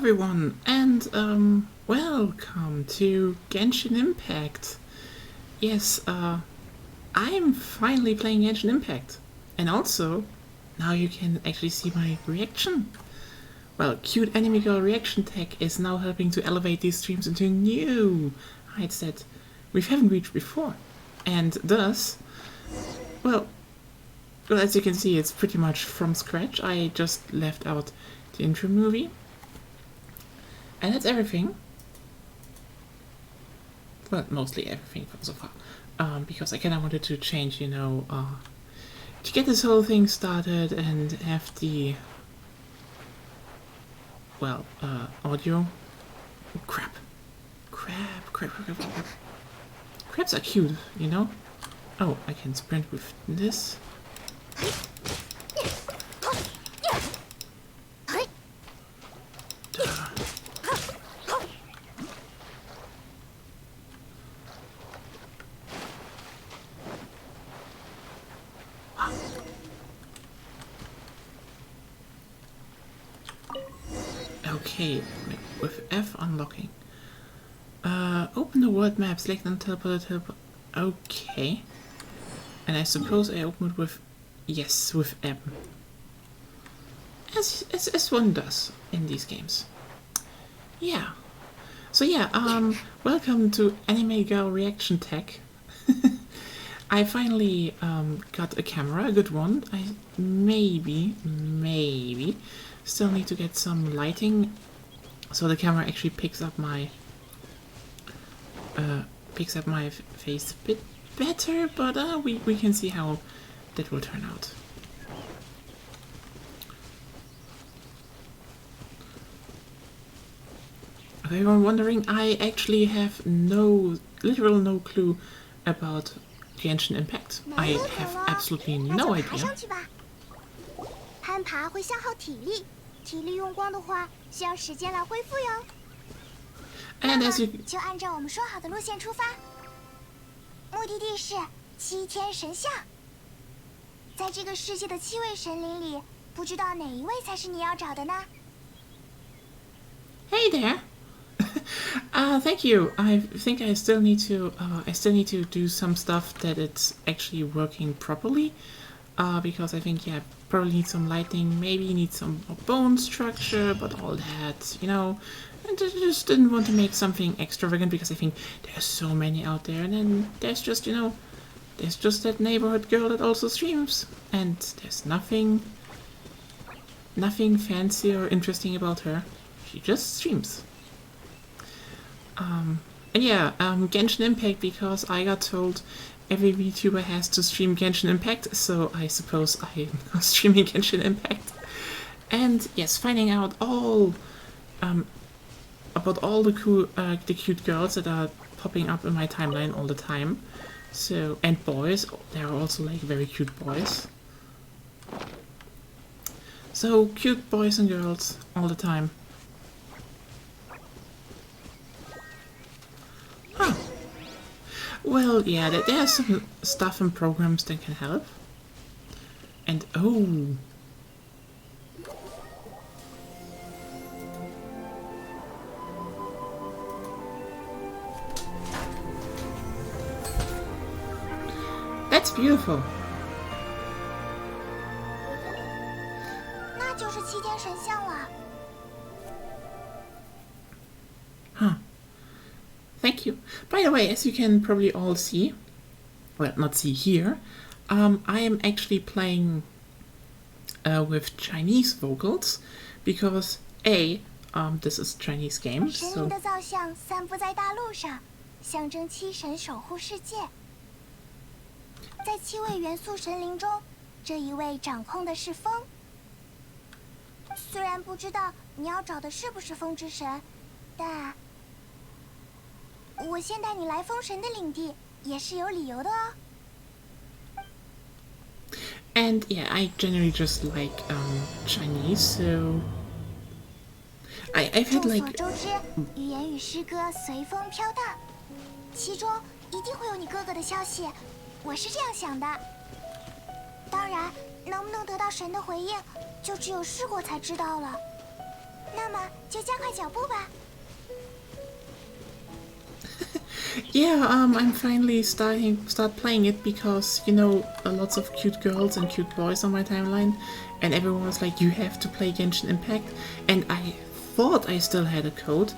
everyone, and welcome to Genshin Impact. Yes, I'm finally playing Genshin Impact, and also now you can actually see my reaction. Well, cute anime girl reaction tech is now helping to elevate these streams into new heights that we haven't reached before, and thus, well, as you can see, it's pretty much from scratch. I just left out the intro movie. And that's everything. Well, mostly everything so far. Because I kinda wanted to change, to get this whole thing started and have the, well, audio. Oh, crap. Crabs are cute, you know? Oh, I can sprint with this. Okay, with F unlocking. Open the world map, select and teleport. Okay. And I suppose I open it with, yes, with M. As one does in these games. Yeah. So yeah, welcome to Anime Girl Reaction Tech. I finally got a camera, a good one. I maybe still need to get some lighting so the camera actually picks up my face a bit better, but we can see how that will turn out. If anyone wondering, I actually have literal no clue about Genshin Impact. I have absolutely no idea. 攀爬会消耗体力，体力用光的话，需要时间来恢复哟。And as you 就按照我们说好的路线出发，目的地是7天神像。在这个世界的7位神灵里，不知道哪一位才是你要找的呢 Hey there. Thank you. I think I still need to do some stuff that it's actually working properly. Because I think, yeah, probably need some lighting, maybe need some bone structure, but all that, and I just didn't want to make something extravagant because I think there's so many out there, and then there's just, there's just that neighborhood girl that also streams, and there's nothing fancy or interesting about her. She just streams. And yeah, Genshin Impact, because I got told every VTuber has to stream Genshin Impact, so I suppose I am streaming Genshin Impact. And yes, finding out all about all the cool, the cute girls that are popping up in my timeline all the time. So, and boys, there are also like very cute boys. So cute boys and girls all the time. Huh. Well, yeah, there's some stuff and programs that can help. And oh. That's beautiful. 那就是7天神像了。 Huh. Thank you. By the way, as you can probably all see, well, not see here, I am actually playing with Chinese vocals because A, this is Chinese game, 神 so 灵的造像散布在大陆上，象征7神守护世界。在7位元素神灵中，这一位掌控的是风。虽然不知道你要找的是不是风之神，但 我先带你来风神的领地，也是有理由的哦。and yeah, I generally just like Chinese, so I've had 众 like 所周知，语言与诗歌随风飘荡，其中一定会有你哥哥的消息，我是这样想的。当然，能不能得到神的回应，就只有试过才知道了。那么就加快脚步吧。Yeah, I'm finally start playing it because lots of cute girls and cute boys on my timeline, and everyone was like, "You have to play Genshin Impact," and I thought I still had a code,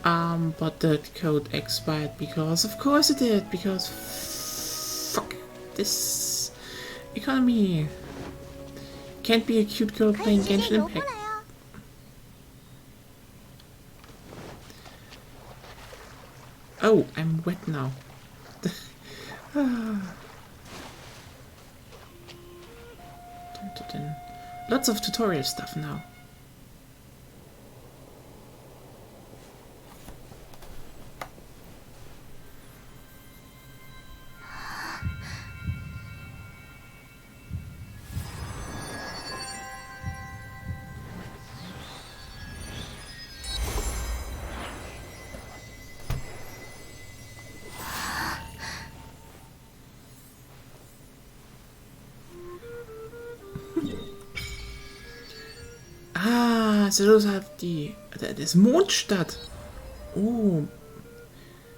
but the code expired because, of course, it did. Because fuck this economy. Can't be a cute girl 可以 playing 直接 Genshin 游过 Impact. 来哦。Oh, I'm wet now. Lots of tutorial stuff now. Ah, so those are this Mondstadt. Oh,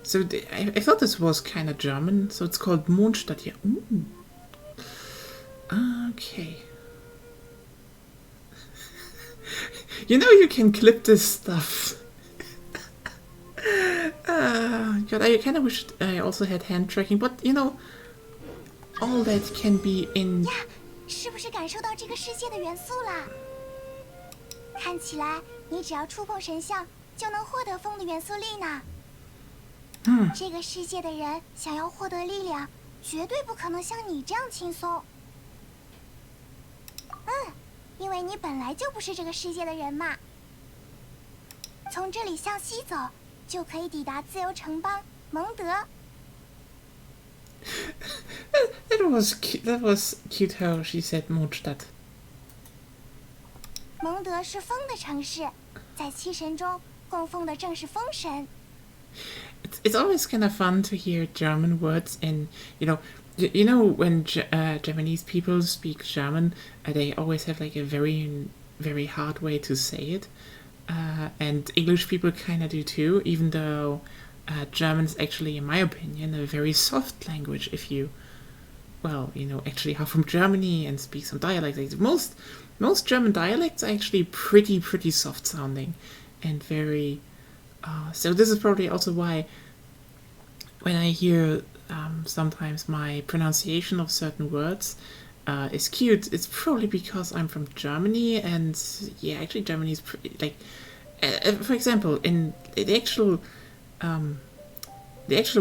so I thought this was kind of German, so it's called Mondstadt here. Ooh. Okay. You can clip this stuff. God, I kind of wish I also had hand tracking, but all that can be in. 呀，是不是感受到这个世界的元素啦？看起来你只要触碰神像，就能获得风的元素力呢。这个世界的人想要获得力量，绝对不可能像你这样轻松。因为你本来就不是这个世界的人嘛。从这里向西走，就可以抵达自由城邦蒙德。That was cute how she said Mondstadt. 蒙德是风的城市，在七神中供奉的正是风神。It's always kind of fun to hear German words, and when Japanese people speak German, they always have like a very, very hard way to say it, and English people kind of do too. Even though German is actually, in my opinion, a very soft language. If you, actually are from Germany and speak some dialects, like most German dialects are actually pretty soft sounding, and very. So this is probably also why when I hear sometimes my pronunciation of certain words is cute, it's probably because I'm from Germany, and yeah, actually Germany is pretty, like, for example, in the actual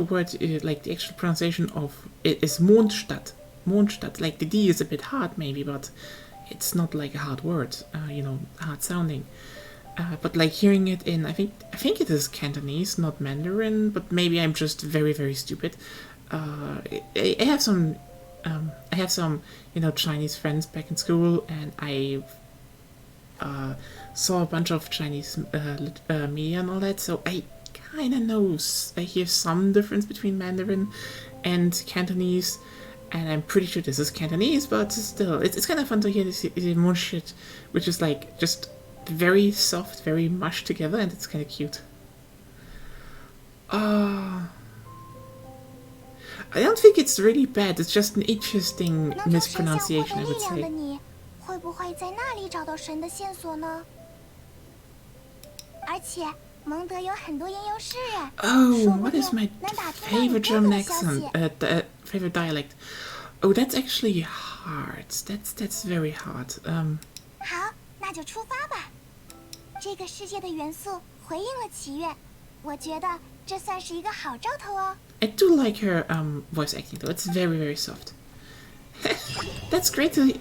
word, like the actual pronunciation of it is Mondstadt. Mondstadt, like the D is a bit hard maybe, but it's not like a hard word, hard sounding. But like hearing it in, I think it is Cantonese, not Mandarin. But maybe I'm just very, very stupid. I have some, Chinese friends back in school, and I saw a bunch of Chinese media and all that. So I kind of know. I hear some difference between Mandarin and Cantonese, and I'm pretty sure this is Cantonese. But still, it's kind of fun to hear this more shit, which is like just very soft, very mushed together, and it's kind of cute. I don't think it's really bad. It's just an interesting mispronunciation, I would say. 会不会在那里找到神的线索呢？而且蒙德有很多吟游诗人。Oh, what is my favorite German accent? Favorite dialect? Oh, that's actually hard. That's very hard. 好，那就出发吧。这个世界的元素回应了祈愿，我觉得这算是一个好兆头哦。I do like her voice acting though. It's very, very soft. That's great to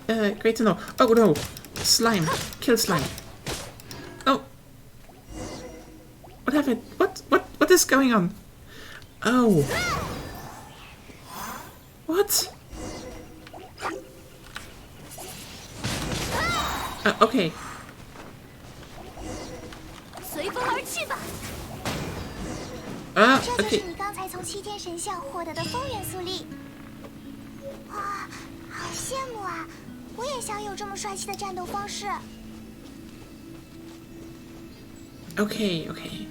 know. Oh no, slime! Kill slime! Oh, what happened? What is going on? Oh, what? Okay. 随风而去吧。这就是你刚才从七天神像获得的风元素力。哇，好羡慕啊！我也想有这么帅气的战斗方式。Okay, okay.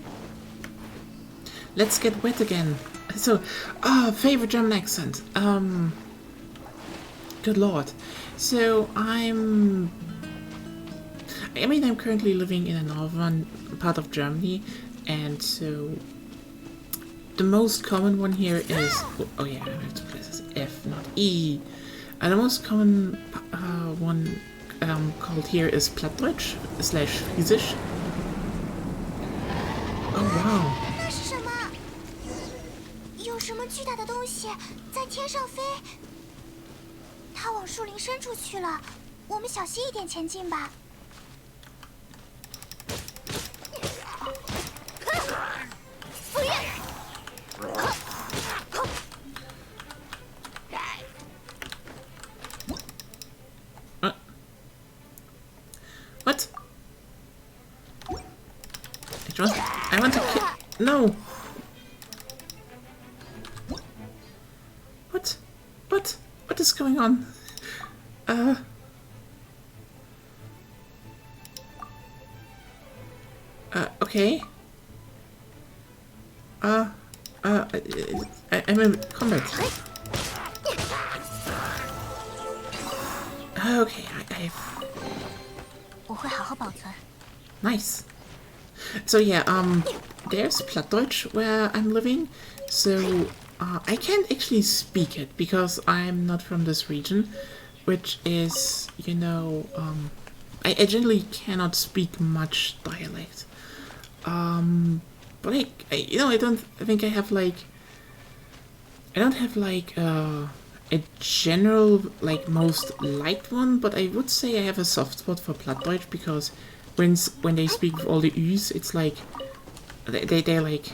Let's get wet again. So, favorite German accent. Good lord. So, I mean, I'm currently living in a northern part of Germany, and so the most common one here is... Oh yeah, I have to place this F, not E. And the most common one called here is Plattdeutsch / Friesisch. Oh wow. 那是什么？有什么巨大的东西在天上飞？它往树林深处去了，我们小心一点前进吧。What? I want to kill... No! What? What? What is going on? Okay. I'm in combat. Okay, I've... 我会好好保存。 Nice. So yeah, there's Plattdeutsch where I'm living, so I can't actually speak it because I'm not from this region, which is, you know, I generally cannot speak much dialect. But you know, I think I have like, I don't have like a general like most liked one, but I would say I have a soft spot for Plattdeutsch because when they speak with all the U's, it's like they're like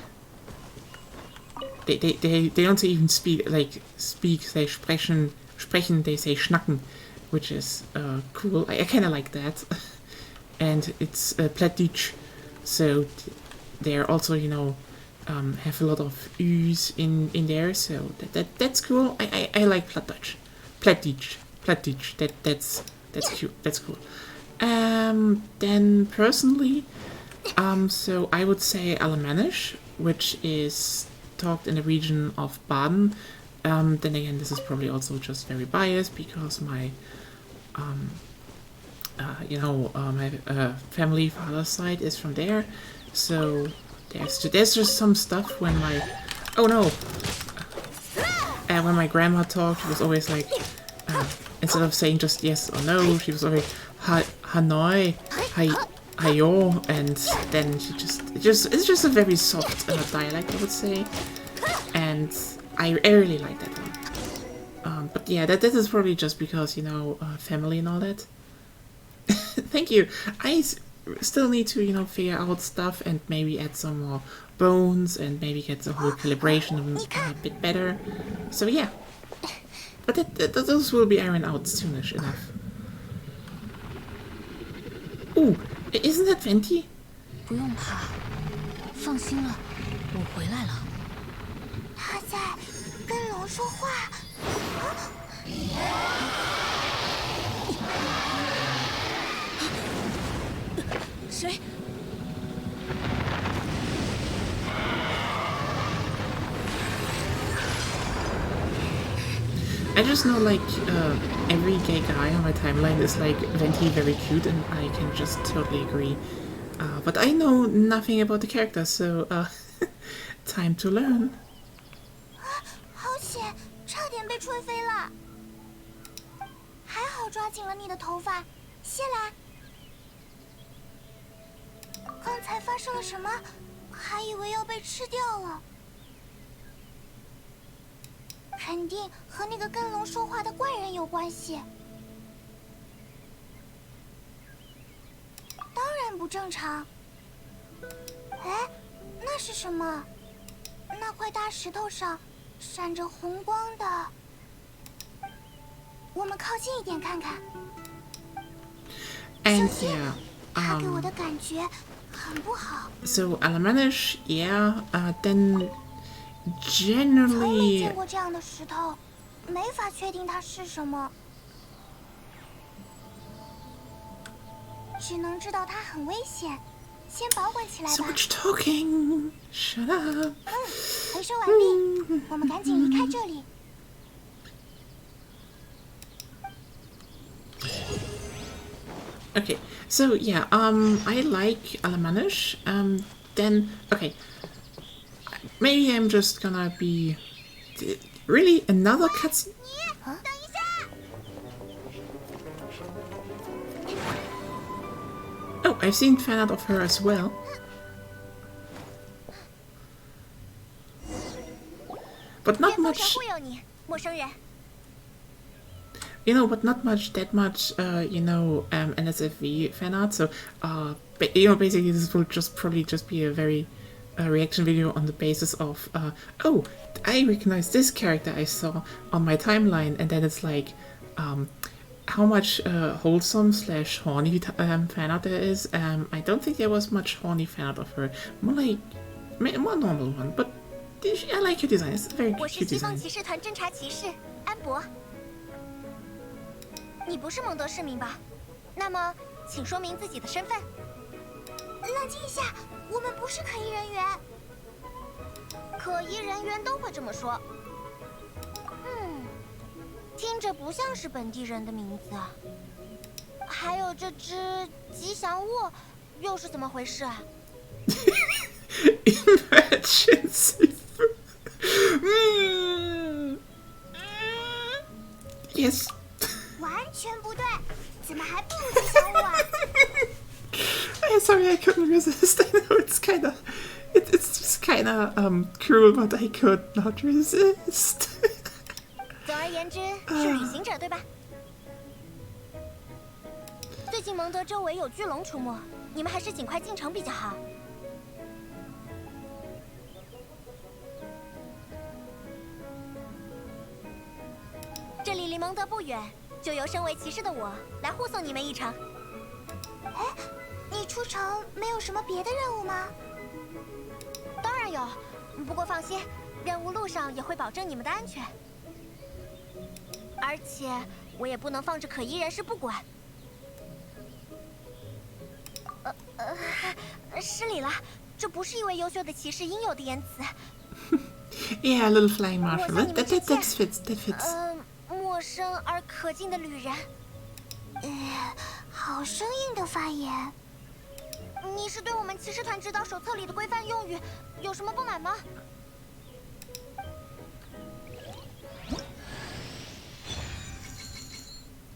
they don't say even speak, they sprechen, they say schnacken, which is cool. I kind of like that. And it's Plattdeutsch, so they're also, you know, have a lot of U's in there, so that's cool. I like Plattdeutsch. Plattdeutsch. That's cute. That's cool. Then personally, so I would say Alemannisch, which is talked in the region of Baden. Then again, this is probably also just very biased because my, my family father's side is from there. So there's just some stuff when my... Oh no! When my grandma talked, she was always like, instead of saying just yes or no, she was always Hanoi, Hayo, and then it's just a very soft dialect, I would say, and I really like that one. But yeah, that is probably just because, you know, family and all that. Thank you. I still need to, you know, figure out stuff and maybe add some more bones and maybe get the whole calibration a bit better. So yeah. But those will be ironed out soonish enough. Ooh, isn't that Venti? 不用怕，放心了，我回来了。他在跟龙说话。谁？ I just know, like, every gay guy on my timeline is like, Venti very cute, and I can just totally agree. But I know nothing about the character, so, time to learn. 好险，差点被吹飞了。还好抓紧了你的头发，谢啦。刚才发生了什么？还以为要被吃掉了。 肯定和那个跟龙说话的怪人有关系。当然不正常。哎，那是什么？那块大石头上闪着红光的。我们靠近一点看看。And 小心， yeah, 他给我的感觉很不好。 So Alemannish, yeah, then 从没 generally... 见过这样的石头，没法确定它是什么，只能知道它很危险，先保管起来 So 吧。much talking. Shut up. 回收完毕，我们赶紧离开这里。Okay, so yeah, I like Alemanish. Then okay, maybe I'm just gonna be really another cutscene. 等一下！ Oh, I've seen fan art of her as well. But not 别放神 much, 忽悠你，陌生人。 you know, but not much, that much, NSFV fan art. So, you know, basically this will just probably just be a very reaction video on the basis of, oh, I recognize this character I saw on my timeline, and then it's like, how much wholesome slash horny fan art there is. I don't think there was much horny fan art of her. More like, more normal one, but I like her design. It's a very 我是 cute 西方 design. 骑士团侦察骑士安博。你不是蒙德市民吧？那么，请说明自己的身份。冷静一下，我们不是可疑人员。可疑人员都会这么说。听着不像是本地人的名字。还有这只吉祥物，又是怎么回事啊？ Emergency. Yes. 完全不对，怎么还不如吉祥物啊？ Sorry, I couldn't resist. I know it's it's just kinda cruel, but I could not resist. 总而言之，是旅行者对吧？最近蒙德周围有巨龙出没，你们还是尽快进城比较好。这里离蒙德不远，就由身为骑士的我来护送你们一程。哎，你出城没有什么别的任务吗？当然有，不过放心，任务路上也会保证你们的安全。而且我也不能放着可疑人士不管。失礼了，这不是一位优秀的骑士应有的言辞。Yeah, a little flying marshal. 我向你们致歉。 That fits. 陌生而可敬的旅人。好生硬的发言。你是对我们骑士团指导手册里的规范用语有什么不满吗？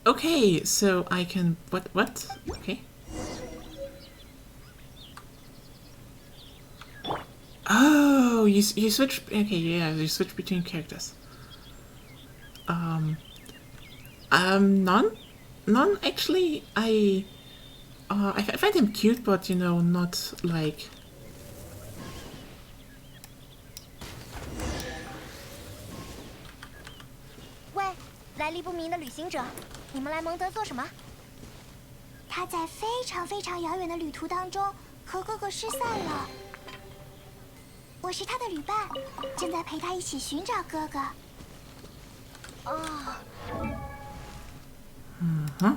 Okay, so I can what? Okay. Oh, you switch. Okay, yeah, you switch between characters. None. Actually, I find him cute, but you know, not like. 喂，来历不明的旅行者，你们来蒙德做什么？他在非常非常遥远的旅途当中和哥哥失散了。我是他的旅伴，正在陪他一起寻找哥哥。哦。Huh?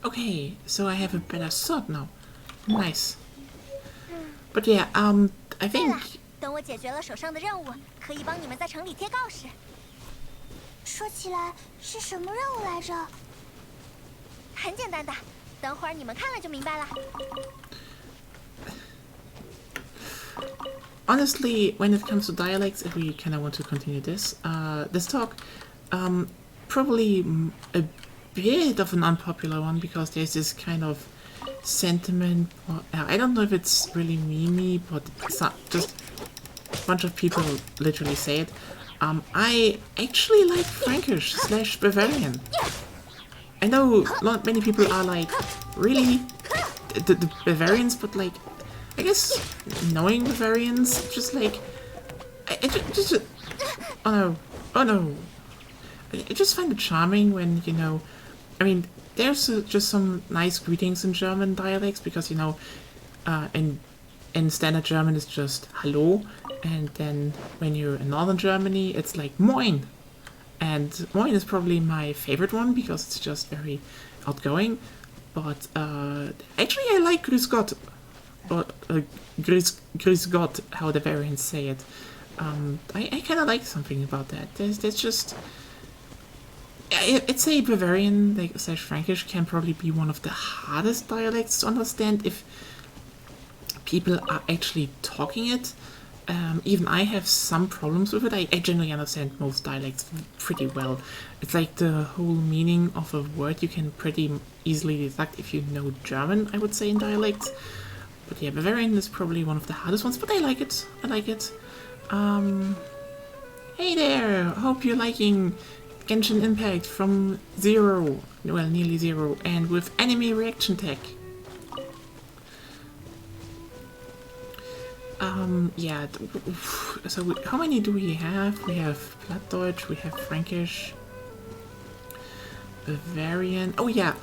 Okay, so I have a better sword now. Nice. But yeah, I 对 think 了，等我解决了手上的任务，可以帮你们在城里贴告示。说起来是什么任务来着？很简单的，等会儿你们看了就明白了。 honestly, when it comes to dialects, if we kind of want to continue this talk, probably a bit of an unpopular one because there's this kind of sentiment. I don't know if it's really memey, but it's not just a bunch of people literally say it. I actually like Frankish slash Bavarian. I know not many people are like, really? The Bavarians, but like, I guess knowing Bavarians, just like, oh no. I just find it charming when, you know, I mean, there's just some nice greetings in German dialects because, you know, in standard German it's just Hallo, and then when you're in northern Germany it's like Moin, And Moin is probably my favorite one because it's just very outgoing. But actually, I like Grüß Gott, or Grüß Gott, how the variants say it. I kind of like something about that. There's just, I'd say Bavarian like slash Frankish can probably be one of the hardest dialects to understand if people are actually talking it. Even I have some problems with it. I generally understand most dialects pretty well. It's like the whole meaning of a word you can pretty easily deduct if you know German, I would say, in dialects. But yeah, Bavarian is probably one of the hardest ones, but I like it. I like it. Hey there! Hope you're liking Genshin Impact from zero, well, nearly zero, and with anime reaction tech. Yeah, so how many do we have? We have Plattdeutsch, we have Frankish, Bavarian. Oh yeah,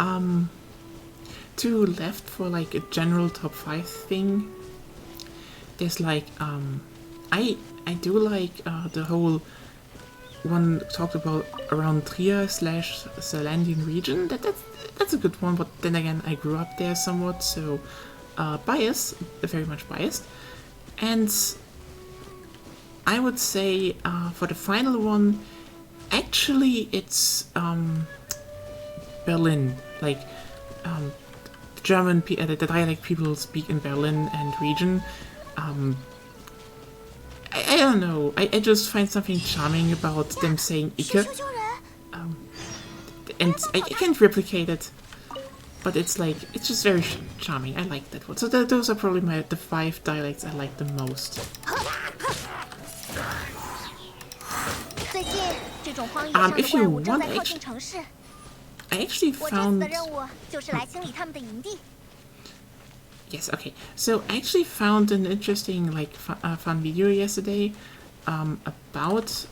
two left for like a general top 5 thing. There's like, I do like the whole one talked about around Trier slash Saarlandian region. That's a good one, but then again, I grew up there somewhat, so biased, very much biased. And I would say for the final one, actually it's Berlin. Like German, the dialect people speak in Berlin and region. I don't know. I just find something charming about them saying Ike. And I can't replicate it. But it's like, it's just very charming. I like that one. So those are probably the 5 dialects I like the most. If you want, I actually found... Yes, okay. So I actually found an interesting, like, fun video yesterday about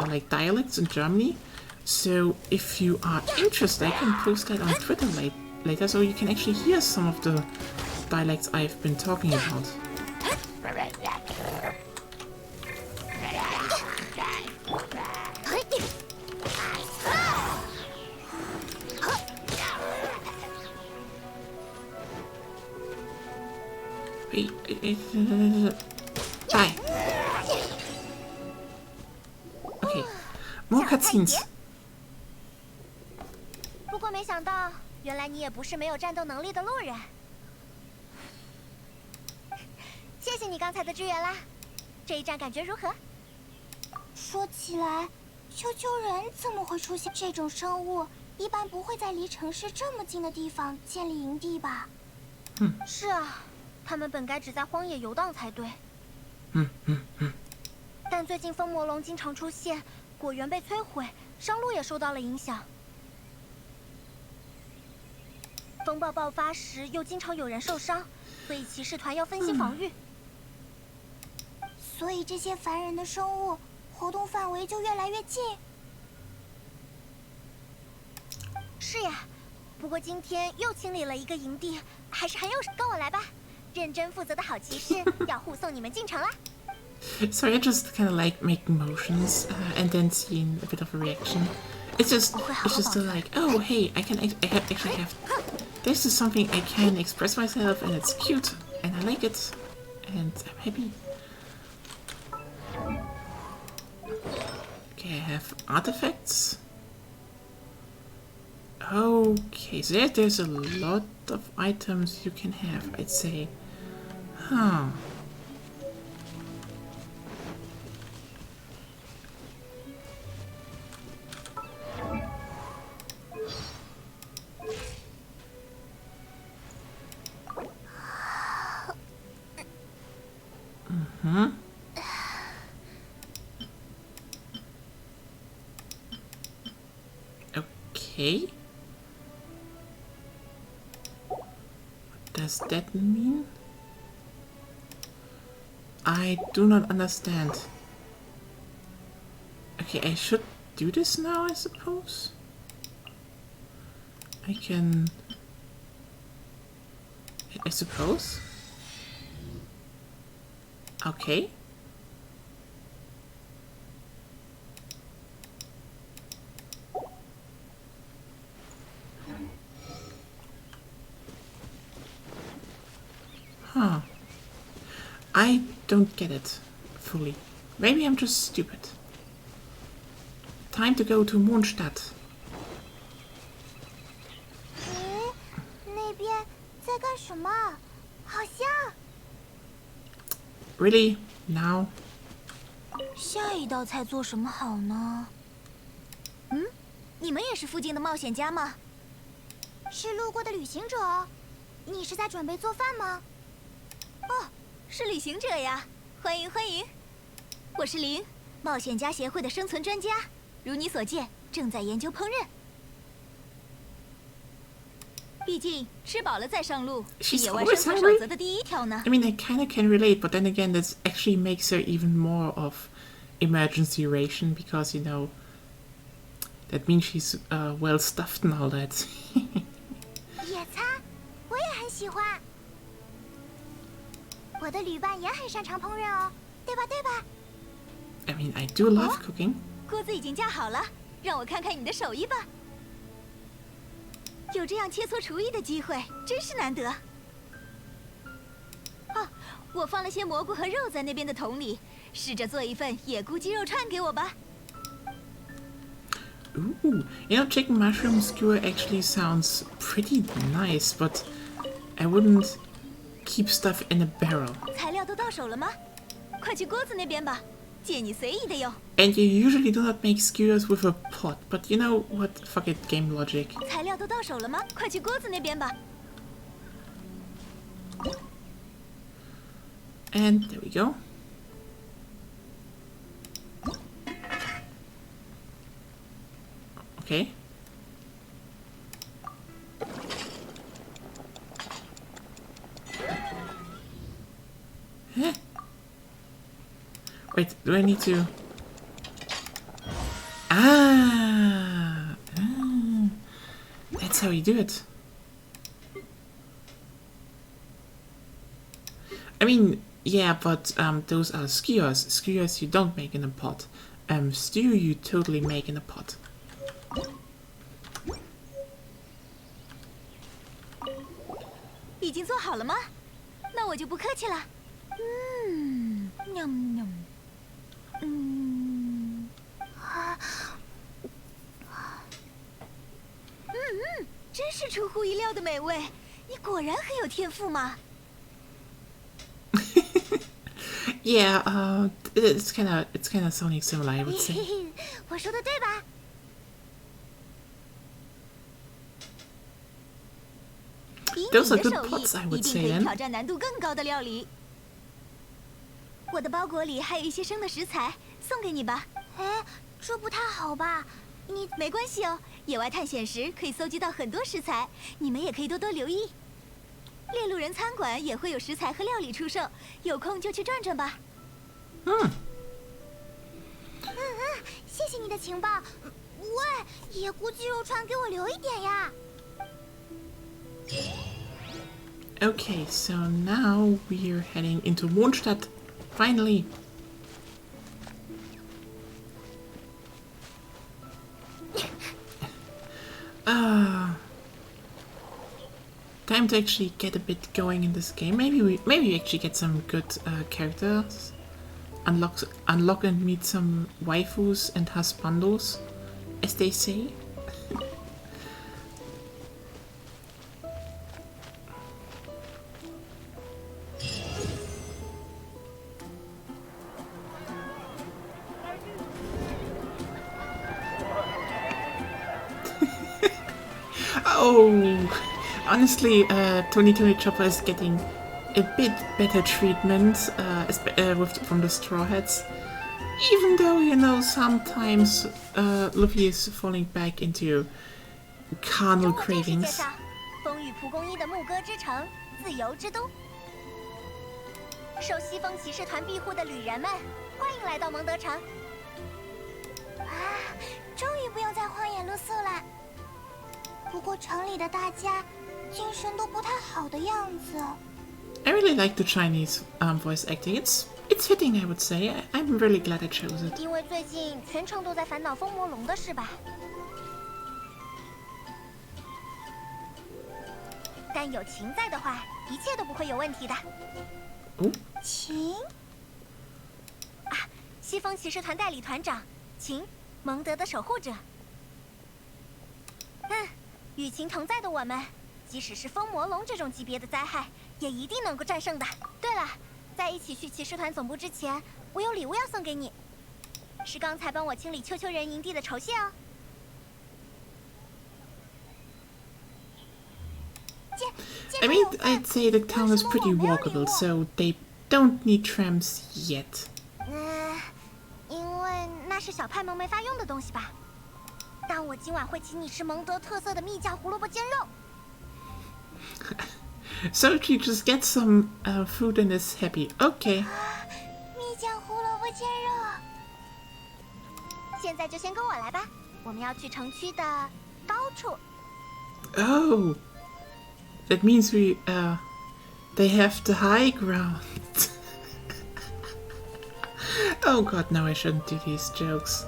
like dialects in Germany. So if you are interested, I can post that on Twitter later, so you can actually hear some of the dialects I've been talking about. Bye. Okay, more cutscenes. 不过没想到，原来你也不是没有战斗能力的路人。谢谢你刚才的支援啦，这一战感觉如何？说起来，啾啾人怎么会出现这种生物？一般不会在离城市这么近的地方建立营地吧？是啊，他们本该只在荒野游荡才对。但最近风魔龙经常出现，果园被摧毁，商路也受到了影响。 风暴爆发时，又经常有人受伤，所以骑士团要分析防御。所以这些烦人的生物活动范围就越来越近。是呀，不过今天又清理了一个营地，还是很有。跟我来吧，认真负责的好骑士要护送你们进城啦。Sorry, I just kind of like making motions and then seeing a bit of a reaction. It's just like, oh hey, I actually have. This is something I can express myself, and it's cute, and I like it, and I'm happy. Okay, I have artifacts. Okay, so there's a lot of items you can have, I'd say. Huh. Okay. What does that mean? I do not understand. Okay, I should do this now, I suppose. I can... I suppose. Okay. I don't get it fully. Maybe I'm just stupid. Time to go to Mondstadt. 那边在干什么？好像 Really? Now? 下一道菜做什么好呢？你们也是附近的冒险家吗？是路过的旅行者。你是在准备做饭吗？哦，是旅行者呀！欢迎欢迎，我是林，冒险家协会的生存专家。如你所见，正在研究烹饪。毕竟吃饱了再上路是 She's 野外 always 生存 hungry? 守则的第一条呢。I mean, I kinda can relate, but then again, that actually makes her even more of emergency ration because, you know, that means she's well stuffed and all that. 野餐，我也很喜欢。我的旅伴也很擅长烹饪哦，对吧？对吧？ I mean, I do love cooking. 锅子已经架好了，让我看看你的手艺吧。有这样切磋厨艺的机会，真是难得。哦，我放了些蘑菇和肉在那边的桶里，试着做一份野菇鸡肉串给我吧。Ooh, you know, chicken mushroom skewer actually sounds pretty nice, but I wouldn't keep stuff in a barrel. 材料都到手了吗？快去锅子那边吧，借你随意的用。And you usually do not make skewers with a pot, but you know what? Fuck it, game logic. 材料都到手了吗？快去锅子那边吧。And there we go. Okay. Huh? Wait, do I need to... That's how you do it. I mean, yeah, but those are skewers. Skewers you don't make in a pot. Stew you totally make in a pot. 已经做好了吗？那我就不客气了。真是出乎意料的美味。你果然很有天赋嘛。Yeah, it's kind of sounding similar, I would say. 我说的对吧？以你 Those 的 are good 手艺， pots, I 一 would 定 say 可以 then. 挑战难度更高的料理。我的包裹里还有一些生的食材，送给你吧。哎，这不太好吧？你没关系哦，野外探险时可以搜集到很多食材，你们也可以多多留意。猎鹿人餐馆也会有食材和料理出售，有空就去转转吧。谢谢你的情报。喂，野菇鸡肉串给我留一点呀。Okay, so now we're heading into Mondstadt. Finally. Time to actually get a bit going in this game. Maybe we actually get some good characters. Unlock and meet some waifus and husbandos, as they say. Oh, honestly, 2020 Chopper is getting a bit better treatment from the Straw Hats. Even though, you know, sometimes Luffy is falling back into carnal cravings. 风雨蒲公英的牧歌之城，自由之都。受西风骑士团庇护的旅人们，欢迎来到蒙德城。终于不用再荒野露宿了。不过城里的大家精神都不太好的样子。I really like the Chinese voice acting. It's hitting, I would say. I'm really glad I chose it. 因为最近全城都在烦恼风魔龙的事吧？但有情在的话，一切都不会有问题的。哦，秦啊，西风骑士团代理团长秦，蒙德的守护者。与秦同在的我们，即使是风魔龙这种级别的灾害，也一定能够战胜的。对了，在一起去骑士团总部之前，我有礼物要送给你，是刚才帮我清理丘丘人营地的酬谢哦。I mean, I'd say the town is pretty walkable, so they don't need trams yet. 因为那是小派蒙没法用的东西吧。但我今晚会请你吃蒙德特色的蜜酱胡萝卜煎肉。So she just gets some food and is happy. Okay. 蜜酱胡萝卜煎肉。现在就先跟我来吧，我们要去城区的高处。Oh, that means they have the high ground. Oh god, no, I shouldn't do these jokes.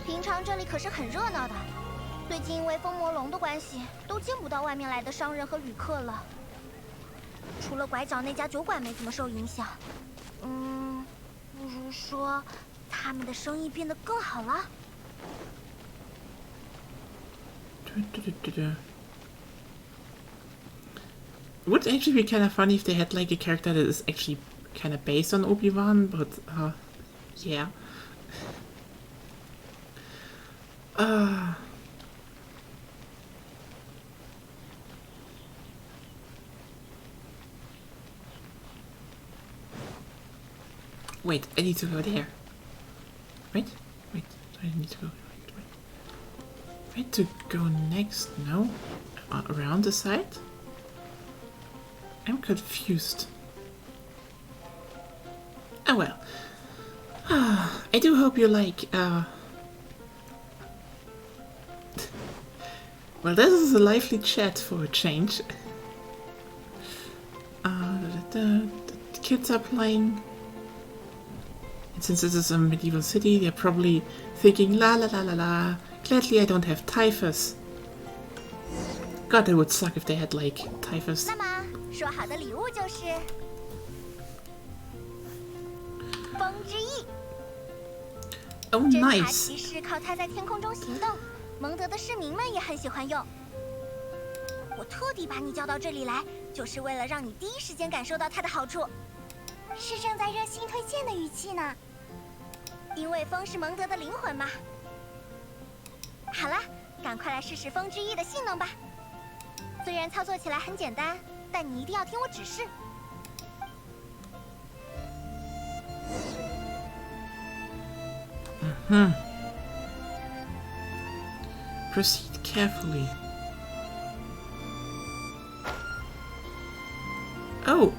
平常这里可是很热闹的，最近因为风魔龙的关系，都见不到外面来的商人和旅客了。除了拐角那家酒馆没怎么受影响，不如说他们的生意变得更好了。Would actually be kind of funny if they had like a character that is actually kind of based on Obi-Wan, but yeah. Wait, I need to go there. Wait, do I need to go? Wait to go next? No? Around the side? I'm confused. Oh well. I do hope you like, well, this is a lively chat for a change. The kids are playing. And since this is a medieval city, they're probably thinking, la la la la la, gladly I don't have typhus. God, that would suck if they had, like, typhus. 那么说好的礼物就是风之翼。 Oh, 侦察 nice. 骑士靠它在天空中行动，蒙德的市民们也很喜欢用。我特地把你叫到这里来，就是为了让你第一时间感受到它的好处。是正在热心推荐的语气呢。因为风是蒙德的灵魂嘛。好了，赶快来试试风之翼的性能吧。虽然操作起来很简单，但你一定要听我指示。 Proceed carefully. Oh.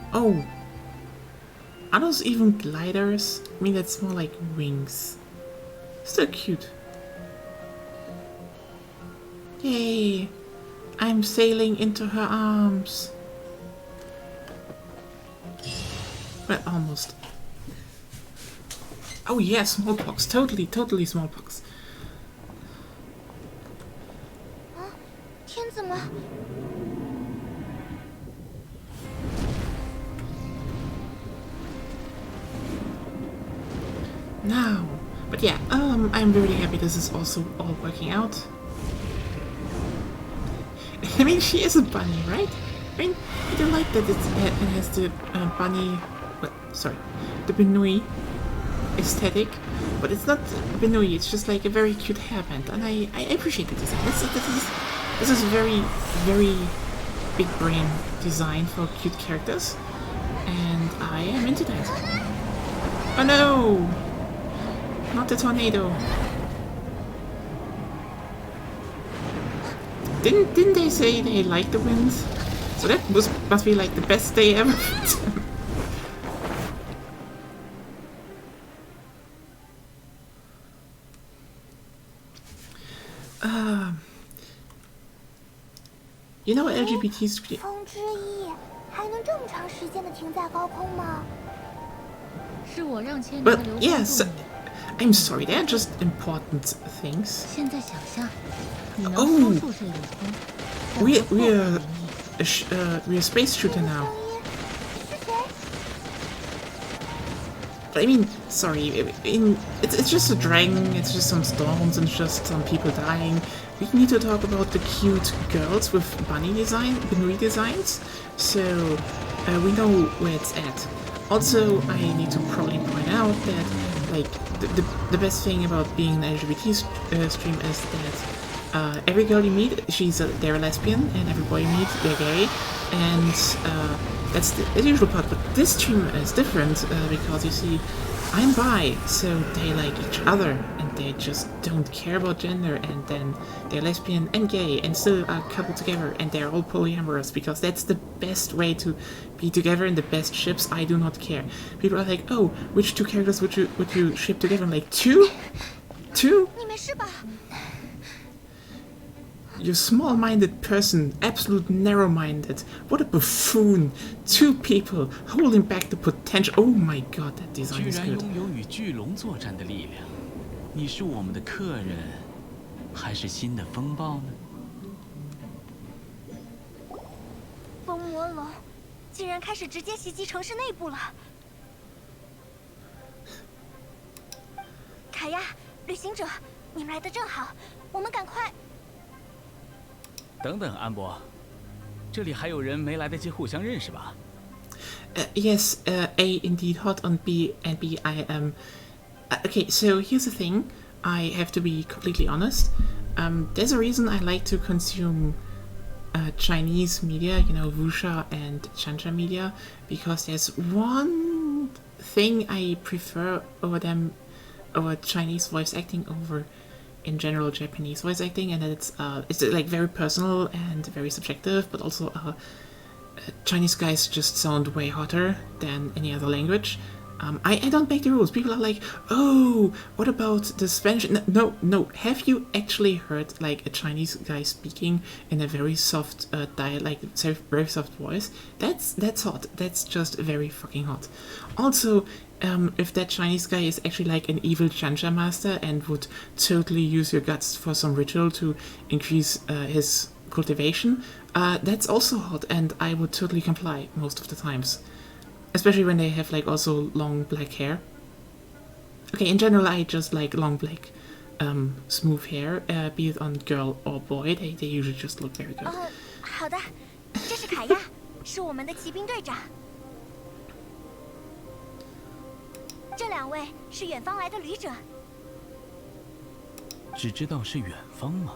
Are those even gliders? I mean, that's more like wings. Still cute. Yay! I'm sailing into her arms. Well, almost. Oh yeah, smallpox. Totally smallpox. 天怎么？ Now, but yeah, I'm very happy this is also all working out. I mean, she is a bunny, right? I mean, I do like that it has the bunny, well, sorry, the Benui aesthetic, but it's not Benui, it's just like a very cute hairband, and I appreciate the design. This is very, very big brain design for cute characters, and I am into that. Oh no! Not the tornado. Didn't they say they like the wind? So that must be like the best day ever. You know LGBT 风之翼还能这么长时间的停在高空吗？是我让千年 Well, 的流 yes, 光渡 I'm sorry, they're just important things. 现在想象，你能 Oh 收束这缕风，怎么 We're 破 we're 坏灵异？ we're a space shooter 声 now. 音是谁？ I mean, sorry, it's just a dragon, it's just some storms and just some people dying. We need to talk about the cute girls with bunny designs, so we know where it's at. Also, I need to probably point out that, like, the best thing about being an LGBT stream is that every girl you meet, they're a lesbian, and every boy you meet, they're gay, and that's the usual part. But this stream is different because you see, I'm bi, so they like each other, and they just don't care about gender, and then they're lesbian and gay, and still are coupled together, and they're all polyamorous because that's the best way to be together in the best ships. I do not care. People are like, oh, which two characters would you ship together? I'm like, two? 你没事吧？ You small-minded person, absolute narrow-minded. What a buffoon. Two people holding back the potential. Oh my god, that 居 design is 然 good. 拥有与巨龙作战的力量，你是我们的客人，还是新的风暴呢？风魔龙竟然开始直接袭击城市内部了！凯亚，旅行者，你们来的正好，我们赶快。 等等，安博，这里还有人没来得及互相认识吧？ Yes, A indeed hot on B, and B I am. Okay, so here's the thing. I have to be completely honest. There's a reason I like to consume Chinese media, you know, wuxia and chancha media, because there's one thing I prefer over them, over Chinese voice acting over in general Japanese voice acting, and it's like very personal and very subjective, but also Chinese guys just sound way hotter than any other language. I don't make the rules. People are like, oh, what about the Spanish? No. Have you actually heard like a Chinese guy speaking in a very soft dialect, very soft voice? That's hot. That's just very fucking hot. Also, if that Chinese guy is actually like an evil chancha master and would totally use your guts for some ritual to increase his cultivation, that's also hot, and I would totally comply most of the times. Especially when they have like also long black hair. Okay, in general I just like long black smooth hair, be it on girl or boy, they usually just look very good. 好的，这是凯亚，是我们的骑兵队长。这两位是远方来的旅者。只知道是远方吗？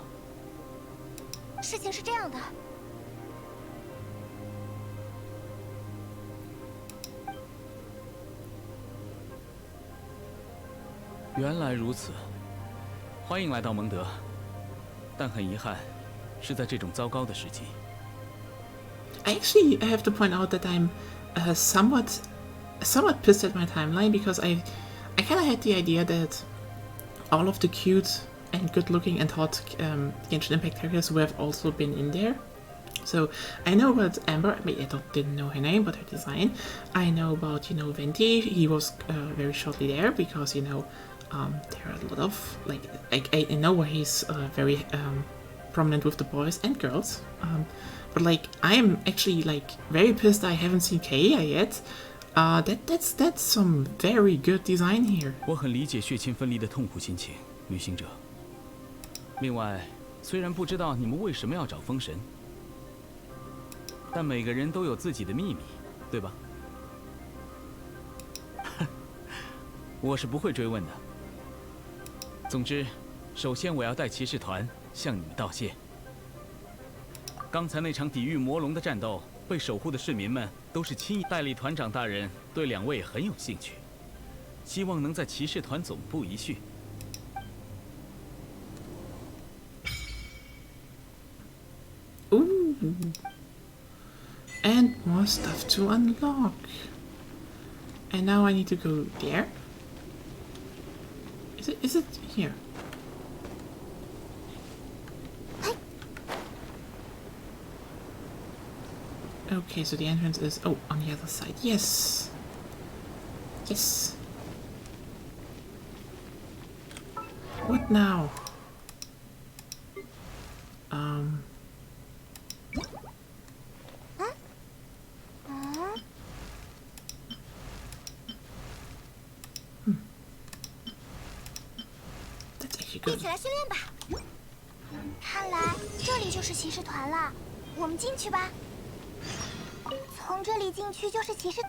事情是这样的，原来如此，欢迎来到蒙德。但很遗憾，是在这种糟糕的时机。I actually have to point out that I'm somewhat pissed at my timeline because I kind of had the idea that all of the cute and good-looking and hot Genshin Impact characters would have also been in there. So I know about Amber. I mean, I didn't know her name, but her design. I know about Venti. He was very shortly there because there are a lot of like I know why he's very prominent with the boys and girls. But like I'm actually like very pissed I haven't seen Kaya yet. That's some very good design here. 我很理解血亲分离的痛苦心情，旅行者。另外，虽然不知道你们为什么要找风神，但每个人都有自己的秘密，对吧？我是不会追问的。总之，首先我要代骑士团向你们道谢。刚才那场抵御魔龙的战斗，被守护的市民们都是亲代理团长大人对两位很有兴趣，希望能在骑士团总部一叙。Ooh. And more stuff to unlock. And now I need to go there. Is it here? Okay, so the entrance is on the other side. Yes. Yes. What now? Um. 一起来训练吧。看来这里就是骑士团了，我们进去吧。从这里进去就是骑士。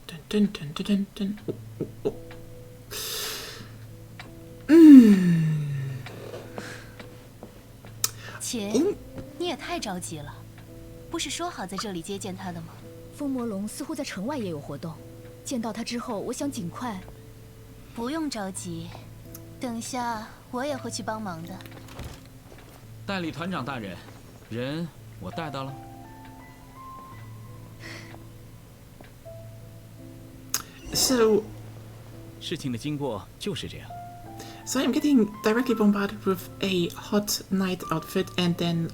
噔噔噔噔噔噔。姐，你也太着急了，不是说好在这里接见他的吗？风魔龙似乎在城外也有活动，见到他之后，我想尽快。不用着急，等下我也会去帮忙的。代理团长大人，人我带到了。So 事情的经过就是这样。So I'm getting directly bombarded with a hot knight outfit, and then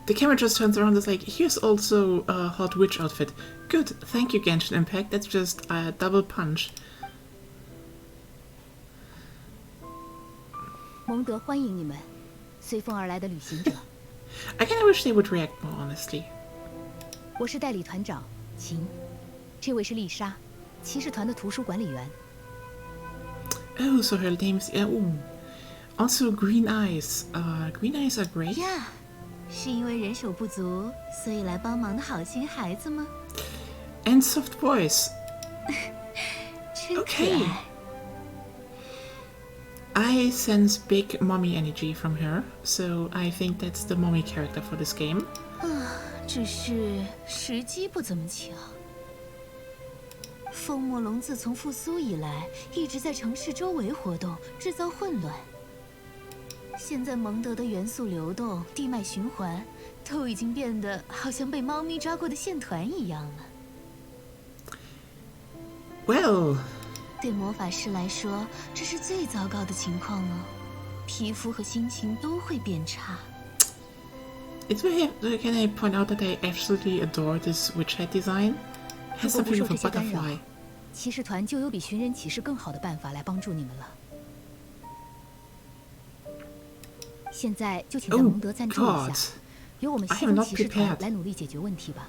the camera just turns around and is like, here's also a hot witch outfit. Good, thank you, Genshin Impact. That's just a double punch. 蒙德欢迎你们，随风而来的旅行者。I kinda wish they would react more honestly. 我是代理团长秦，这位是丽莎，骑士团的图书管理员。Oh, so her name's ooh. Also green eyes. Green eyes are great. 呀，是因为人手不足，所以来帮忙的好心孩子吗？ And soft voice. 真可 Okay. 爱。I sense big mommy energy from her, so I think that's the mommy character for this game. 只是时机不怎么巧。风魔龙自从复苏以来，一直在城市周围活动，制造混乱。现在蒙德的元素流动、地脉循环，都已经变得好像被猫咪抓过的线团一样了。Well, 对魔法师来说，这是最糟糕的情况哦，皮肤和心情都会变差。can I point out that I absolutely adore this witch hat design? It 如 has 果不 something 受 of 这 a 些干扰， butterfly. 骑士团就有比寻人启事更好的办法来帮助你们了。现在就请让 Oh 蒙德暂住一 God. 下，由我们 I 西 am 风 not 骑士团 prepared. 来努力解决问题吧。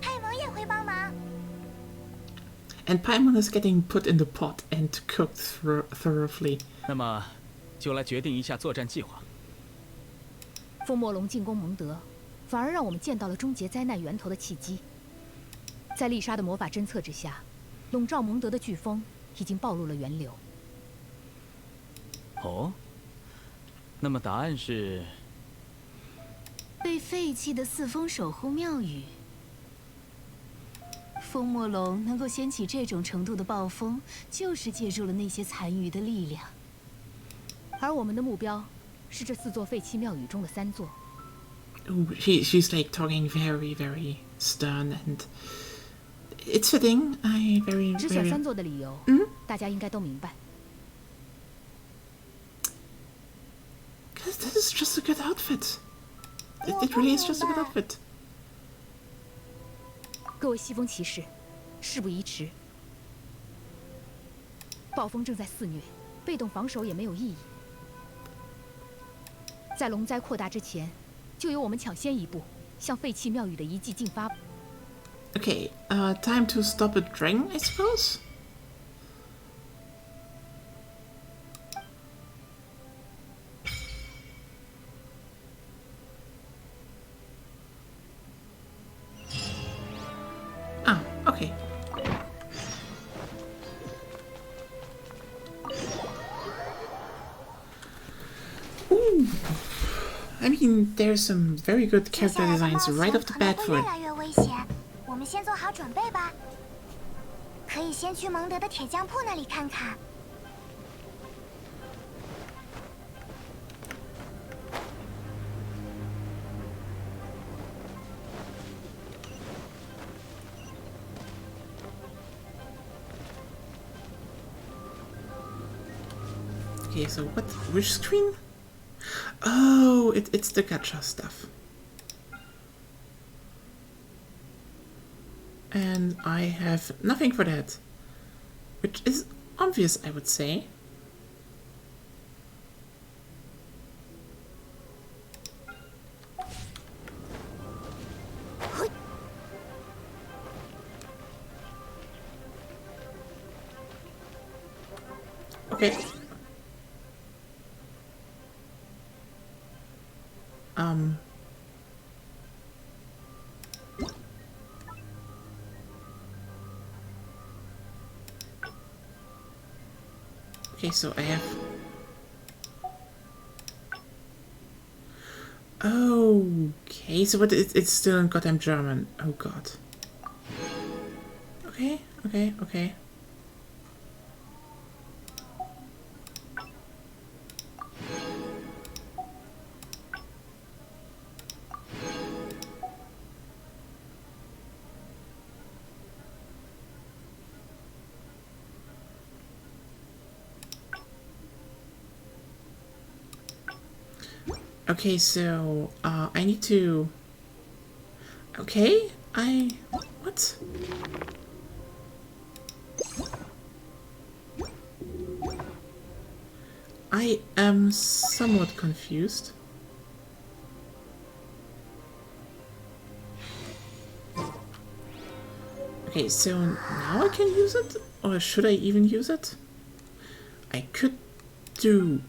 派蒙也会帮忙。 And Paimon is getting put in the pot and cooked thoroughly. 那么，就来决定一下作战计划。风魔龙进攻蒙德，反而让我们见到了终结灾难源头的契机。在丽莎的魔法侦测之下，笼罩蒙德的飓风已经暴露了源流。哦，那么答案是？被废弃的四风守护庙宇。风魔龙能够掀起这种程度的暴风，就是借助了那些残余的力量。而我们的目标是这4座废弃庙宇中的3座。 Ooh, she's like talking very, very stern, and it's fitting. I very, 只选 very. 3座的理由，大家应该都明白。 Because this is just a good outfit. It really is just a good outfit. 各位西风骑士，事不宜迟。暴风正在肆虐，被动防守也没有意义。在龙灾扩大之前，就由我们抢先一步，向废弃庙宇的遗迹进发。 Okay, time to stop a dragon, I suppose? Ah, okay. Ooh. I mean, there's some very good 接下 character 来的 designs 冒 right 险 off the 可能 bat 会 for 越 it. 来越危险，我们先做好准备吧。可以先去蒙德的铁匠铺那里看看。 Okay, so what? Which screen? Oh, it's the gacha stuff. And I have nothing for that. Which is obvious, I would say. Okay. Okay, so I have... Okay, so but it's still in goddamn German. Oh god. Okay, okay, okay. Okay, so I need to... Okay, what? I am somewhat confused. Okay, so now I can use it? Or should I even use it? I could do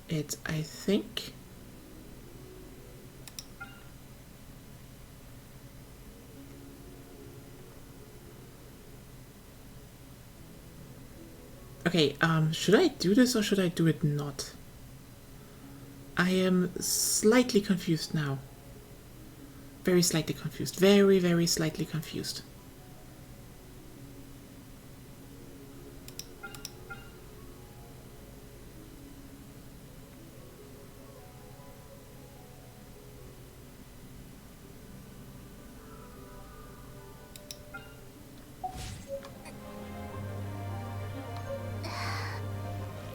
it, I think. Okay, should I do this or should I do it not? I am slightly confused now. Very slightly confused. Very, very slightly confused.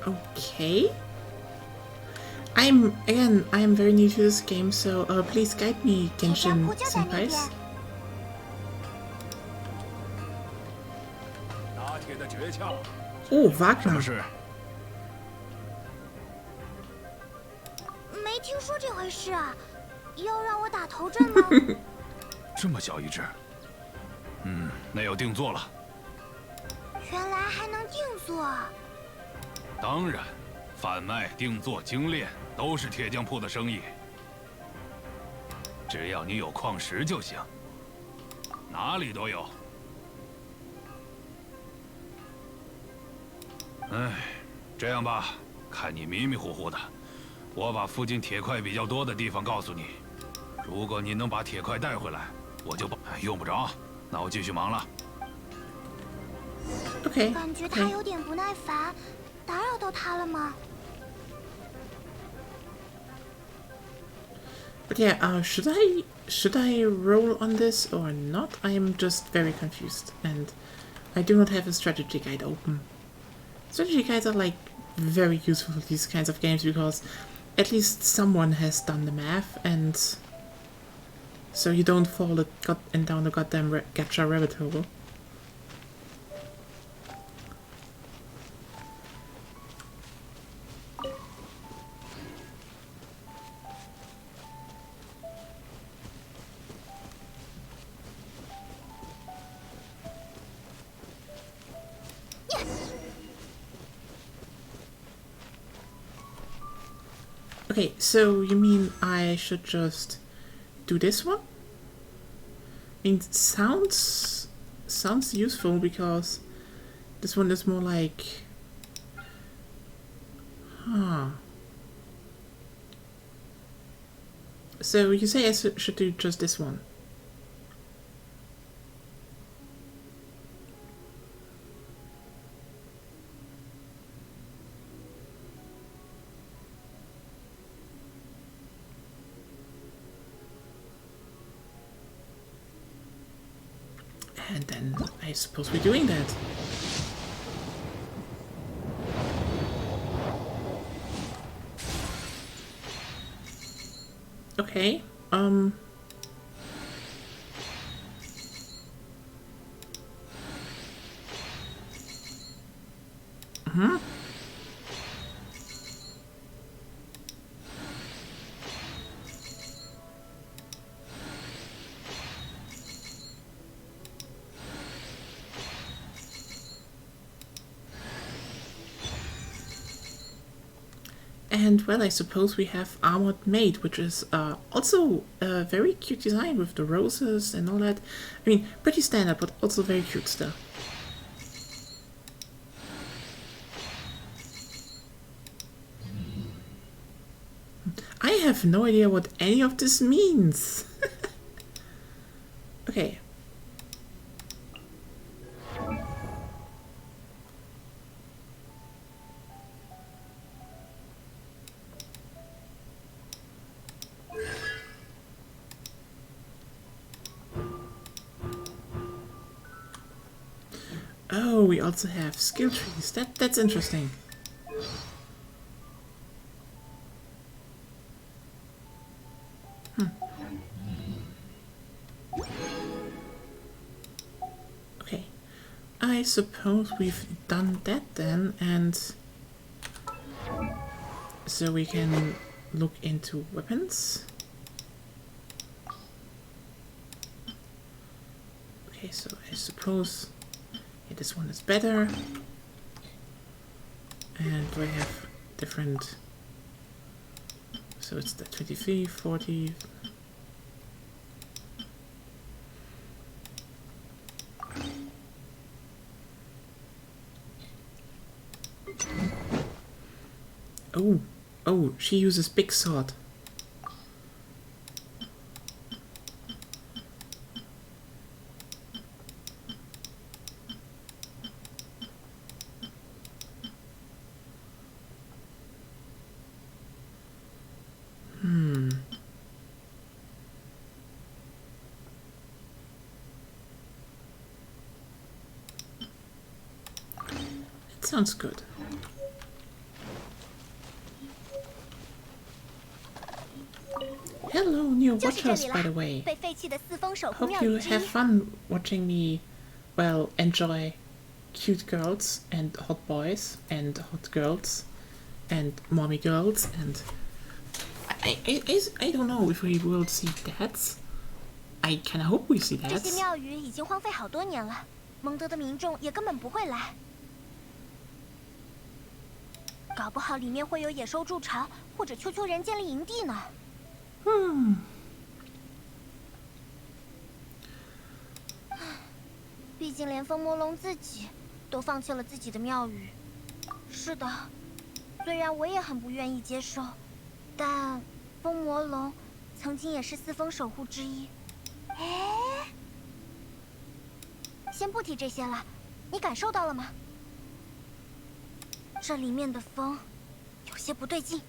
Okay. I am very new to this game, so please guide me, 铁匠 Genshin 铺就在那边。 senpais. 打铁的诀窍， Oh, 什 Wagner. 么事？ 没听说这回事啊！要让我打头阵吗？这么小一只，那要定做了。原来还能定做。当然，贩卖、定做、精炼都是铁匠铺的生意。只要你有矿石就行，哪里都有。哎，这样吧，看你迷迷糊糊的，我把附近铁块比较多的地方告诉你。如果你能把铁块带回来，我就用不着，那我继续忙了。 Okay. 感觉他 Okay. 有点不耐烦，打扰到他了吗？ But yeah, should I roll on this or not? I am just very confused, and I do not have a strategy guide open. Strategy guides are like very useful for these kinds of games because at least someone has done the math, and so you don't fall down the goddamn gacha rabbit hole. Okay, so you mean I should just do this one? I mean, sounds useful because this one is more like, So you say I should do just this one? And then I suppose we're doing that. Okay. And well, I suppose we have Armored Maid, which is also a very cute design with the roses and all that. I mean, pretty standard, but also very cute still. I have no idea what any of this means. Okay. Oh, we also have skill trees. That's interesting. Okay. I suppose we've done that then, and so we can look into weapons. Okay, so I suppose this one is better. And do I have different? So it's the 23, 40. Oh, she uses big sword. It sounds good. Hello, new 就是这 watchers, 里 by 了 the way. 被废弃的四风守护 Hope 庙 you 宇之 have 一。 fun watching me, well, enjoy cute girls and hot boys and hot girls and mommy girls and I don't know if we will see dads. I kinda hope we see 这些 dads. 庙宇已经荒废好多年了，蒙德的民众也根本不会来。搞不好里面会有野兽筑巢，或者丘丘人建立营地呢。毕竟连风魔龙自己都放弃了自己的庙宇。是的，虽然我也很不愿意接受，但风魔龙曾经也是四风守护之一。哎，先不提这些了，你感受到了吗？这里面的风有些不对劲，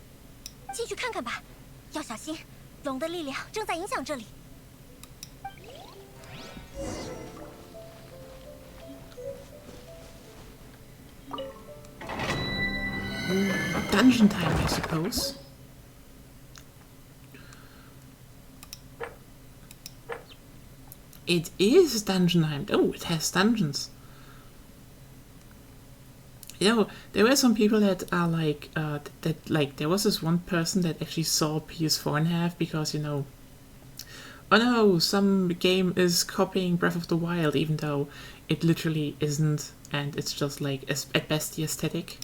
进去看看吧。要小心，龙的力量正在影响这里。 Dungeon time, I suppose. It is dungeon time. Oh, it has dungeons. You know, there were some people that are like, there was this one person that actually saw PS4 in half because, you know, oh no, some game is copying Breath of the Wild, even though it literally isn't, and it's just like, at best, the aesthetic.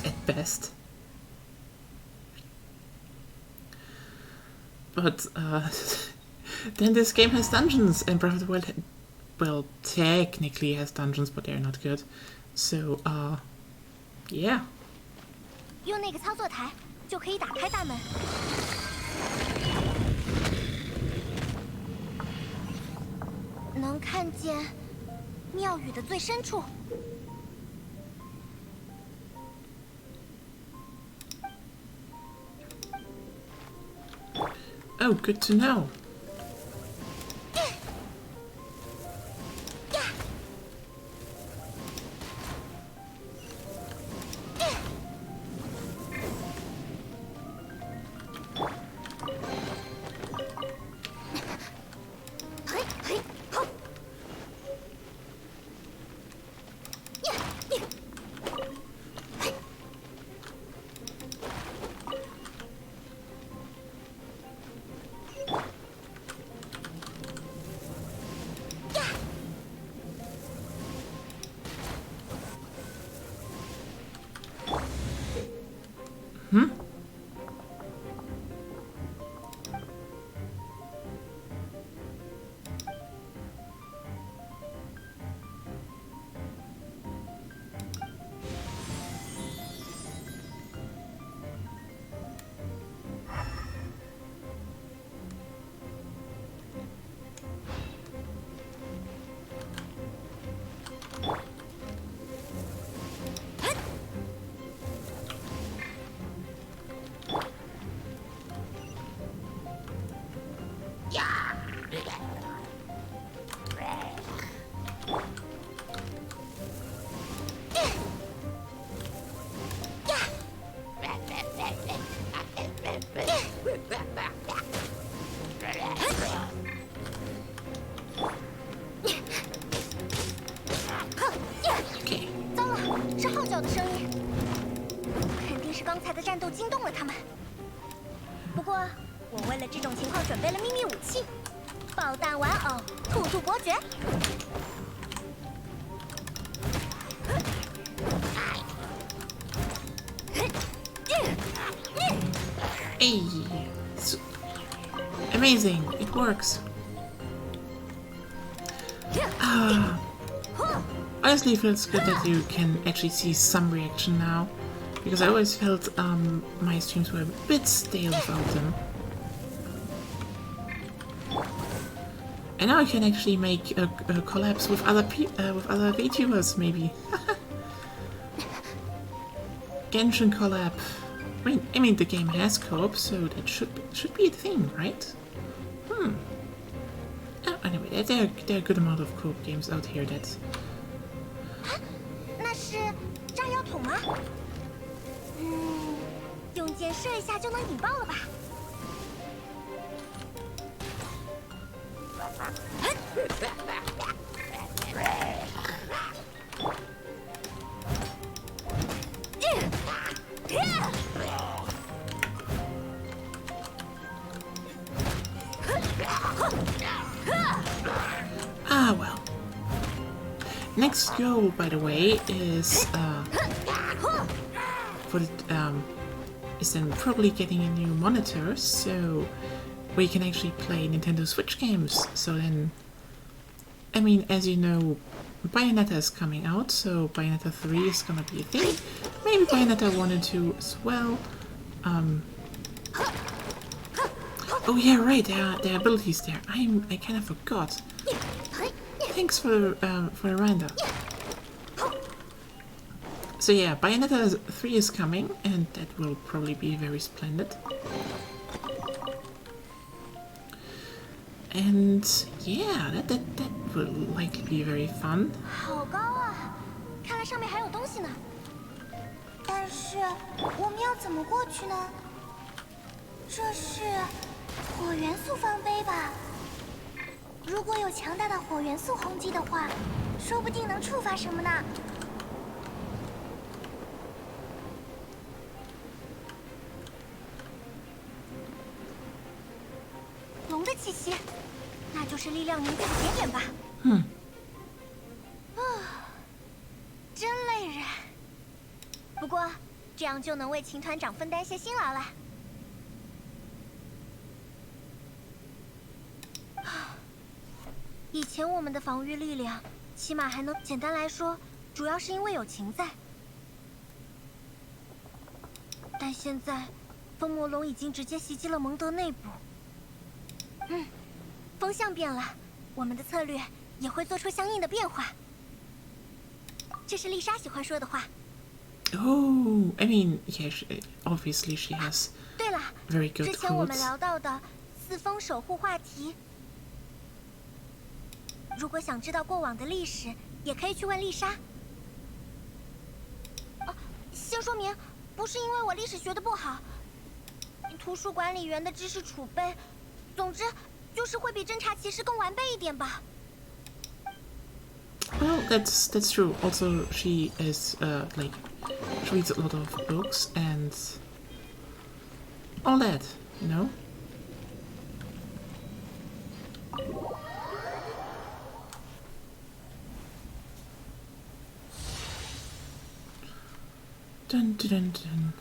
At best. But, then this game has dungeons, and Breath of the Wild, well, technically has dungeons, but they're not good. So, yeah. 用那个操作台就可以打开大门。能看见庙宇的最深处。 Oh, good to know. Hmm? Okay. 糟了，是号角的声音，肯定是刚才的战斗惊动了他们。不过，我为了这种情况准备了秘密武器——爆弹玩偶兔兔伯爵。Hey, it's amazing! It works. Honestly, it feels good that you can actually see some reaction now, because I always felt my streams were a bit stale without them. And now I can actually make collabs with other VTubers, maybe. Genshin collab. I mean, the game has co-op, so that should be a thing, right? Oh, anyway, there are a good amount of co-op games out here that. 那是炸药桶吗？用箭射一下就能引爆了吧？Ah, well. Next goal, by the way, is is then probably getting a new monitor, so we can actually play Nintendo Switch games. So then, I mean, as you know, Bayonetta is coming out, so Bayonetta 3 is gonna be a thing. Maybe Bayonetta 1 and 2 as well. Oh yeah, right. There are abilities there. I kind of forgot. Thanks for the reminder. So yeah, Bayonetta 3 is coming, and that will probably be very splendid. And yeah, that will likely be very fun. 好高啊！看来上面还有东西呢。但是我们要怎么过去呢？这是火元素方碑吧？如果有强大的火元素轰击的话，说不定能触发什么呢？龙的气息，那就是力量凝聚的节点吧？真累人。不过这样就能为秦团长分担些辛劳了。以前我们的防御力量，起码还能简单来说，主要是因为有秦在。但现在，风魔龙已经直接袭击了蒙德内部。风向变了，我们的策略也会做出相应的变化。这是丽莎喜欢说的话。Oh, I mean, yeah, obviously she has 对了， very good 之前我们 quotes. 聊到的四风守护话题，如果想知道过往的历史，也可以去问丽莎。先说明，不是因为我历史学的不好，图书管理员的知识储备，总之就是会比侦察骑士更完备一点吧。Well, that's true. Also, she is like she reads a lot of books and all that, you know. Dun dun dun dun.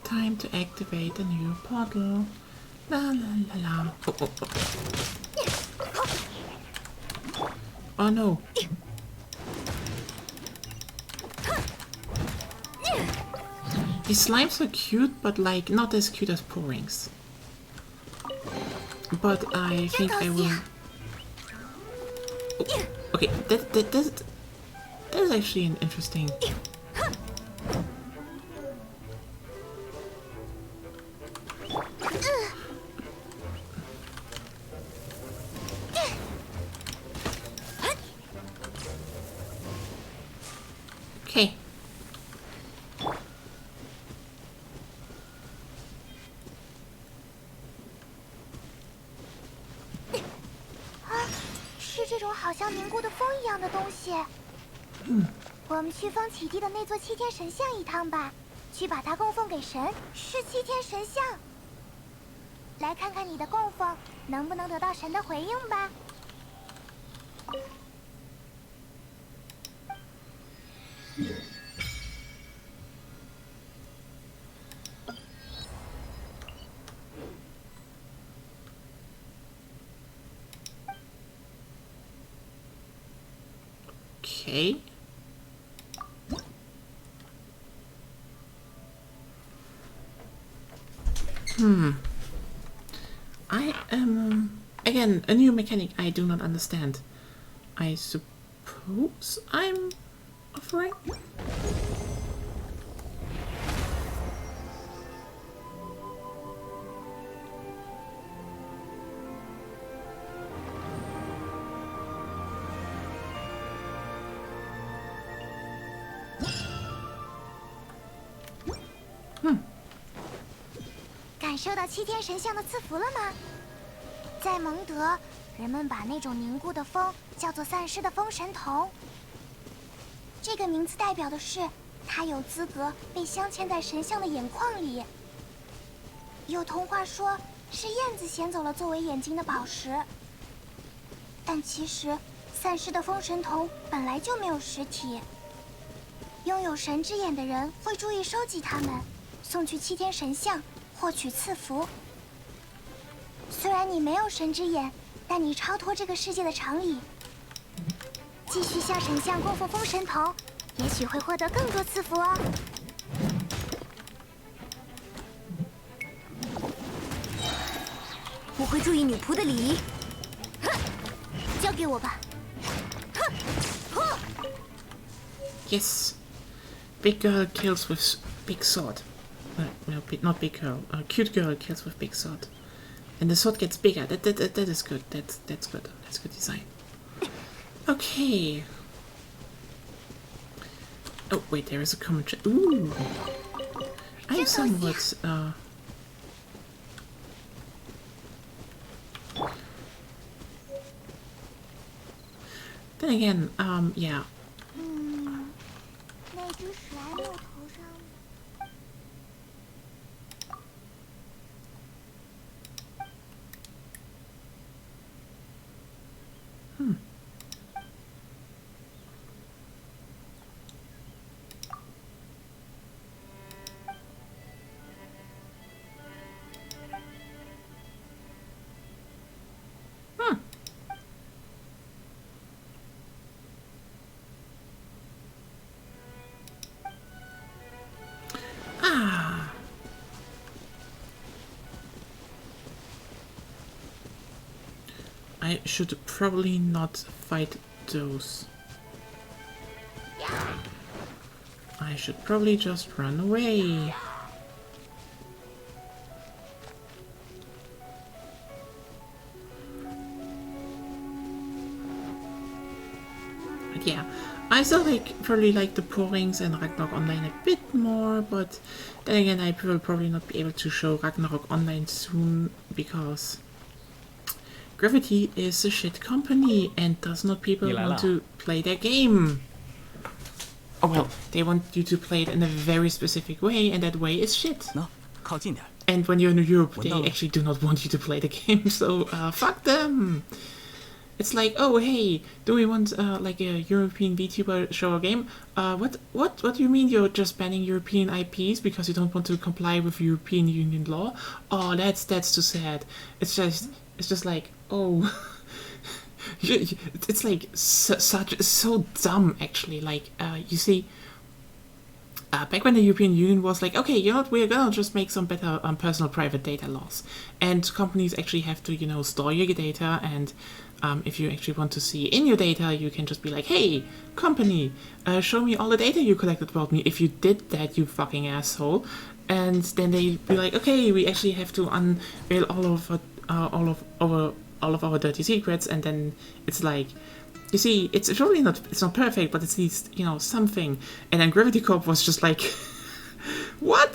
Time to activate a new portal. La la la la. Oh, oh, oh. Oh no. These slimes are cute, but like not as cute as porings. But I think I will. Oh, okay, that is actually an interesting. Okay.啊，是这种好像凝固的风一样的东西。我们去风起地的那座七天神像一趟吧，去把它供奉给神，是七天神像。来看看你的供奉能不能得到神的回应吧。Okay. I am again a new mechanic I do not understand. I suppose I'm offering. Hmm. 感受到七天神像的赐福了吗？在蒙德，人们把那种凝固的风叫做散失的风神童。这个名字代表的是，他有资格被镶嵌在神像的眼眶里。有童话说是燕子衔走了作为眼睛的宝石，但其实散失的风神童本来就没有实体。拥有神之眼的人会注意收集它们，送去七天神像，获取赐福。虽然你没有神之眼，但你超脱这个世界的常理。继续向神像供奉风神童，也许会获得更多赐福哦。我会注意女仆的礼仪。交给我吧。 Yes. Big girl kills with big sword. No, not big girl. Cute girl kills with big sword. And the sword gets bigger. That is good. That's good. That's good design. Okay. Oh wait, there is a common chat. Ooh. I'm somewhat Then again, yeah. 那只史莱姆头上。Ah. I should probably not fight those. I should probably just run away. But yeah, I still probably like the Porings and Ragnarok Online a bit more, but then again I will probably not be able to show Ragnarok Online soon because Gravity is a shit company and does not people want to play their game. Oh well, they want you to play it in a very specific way, and that way is shit. 喏，靠近点。 And when you're in Europe, they 闻到了。 actually do not want you to play the game, so fuck them. It's like, oh hey, do we want like a European VTuber show or game? What do you mean you're just banning European IPs because you don't want to comply with European Union law? Oh, that's too sad. It's just like, oh, it's like so dumb actually. Like you see. Back when the European Union was like, okay, you know what, we're gonna just make some better personal private data laws. And companies actually have to, you know, store your data, and if you actually want to see in your data, you can just be like, hey, company, show me all the data you collected about me. If you did that, you fucking asshole. And then they be like, okay, we actually have to unveil all of our dirty secrets, and then it's like, you see, it's really not perfect, but it's at least, you know, something. And then Gravity Corp was just like, what?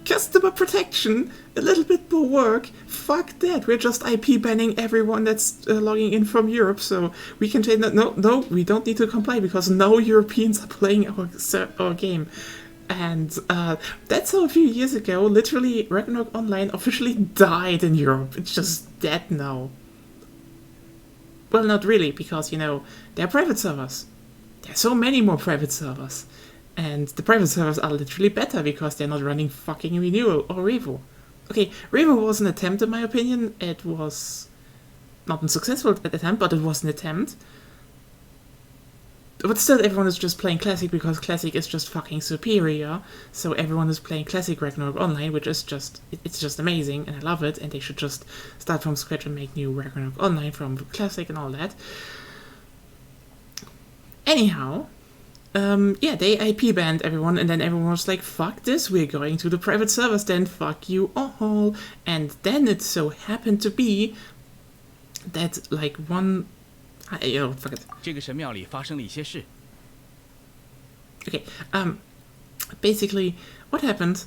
Customer protection? A little bit more work? Fuck that. We're just IP banning everyone that's logging in from Europe, so we can say no, we don't need to comply because no Europeans are playing our game. And that's how a few years ago, literally, Ragnarok Online officially died in Europe. It's just dead now. Well, not really, because, you know, they're private servers. There are so many more private servers. And the private servers are literally better because they're not running fucking Renewal or Revo. Okay, Revo was an attempt in my opinion. It was not a successful attempt, but it was an attempt. But still, everyone is just playing Classic because Classic is just fucking superior. So everyone is playing Classic Ragnarok Online, which is just, it's just amazing, and I love it, and they should just start from scratch and make new Ragnarok Online from Classic and all that. Anyhow, yeah, they IP banned everyone, and then everyone was like, fuck this, we're going to the private servers then, fuck you all. And then it so happened to be that, like, one... fuck it. 这个神庙里发生了一些事。 Okay, basically, what happened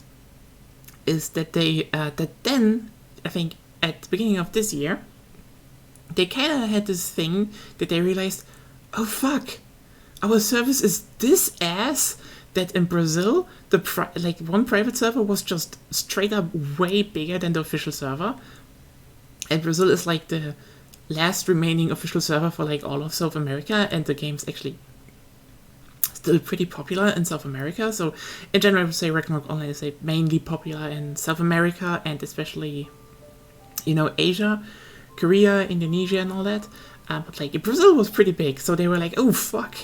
is that they, that then, I think, at the beginning of this year, they kind of had this thing that they realized, oh fuck, our service is this ass that in Brazil, like one private server was just straight up way bigger than the official server. And Brazil is like the last remaining official server for like all of South America, and the game's actually still pretty popular in South America. So in general, I would say Ragnarok Online is like mainly popular in South America, and especially, you know, Asia, Korea, Indonesia and all that. But like Brazil was pretty big, so they were like, oh fuck,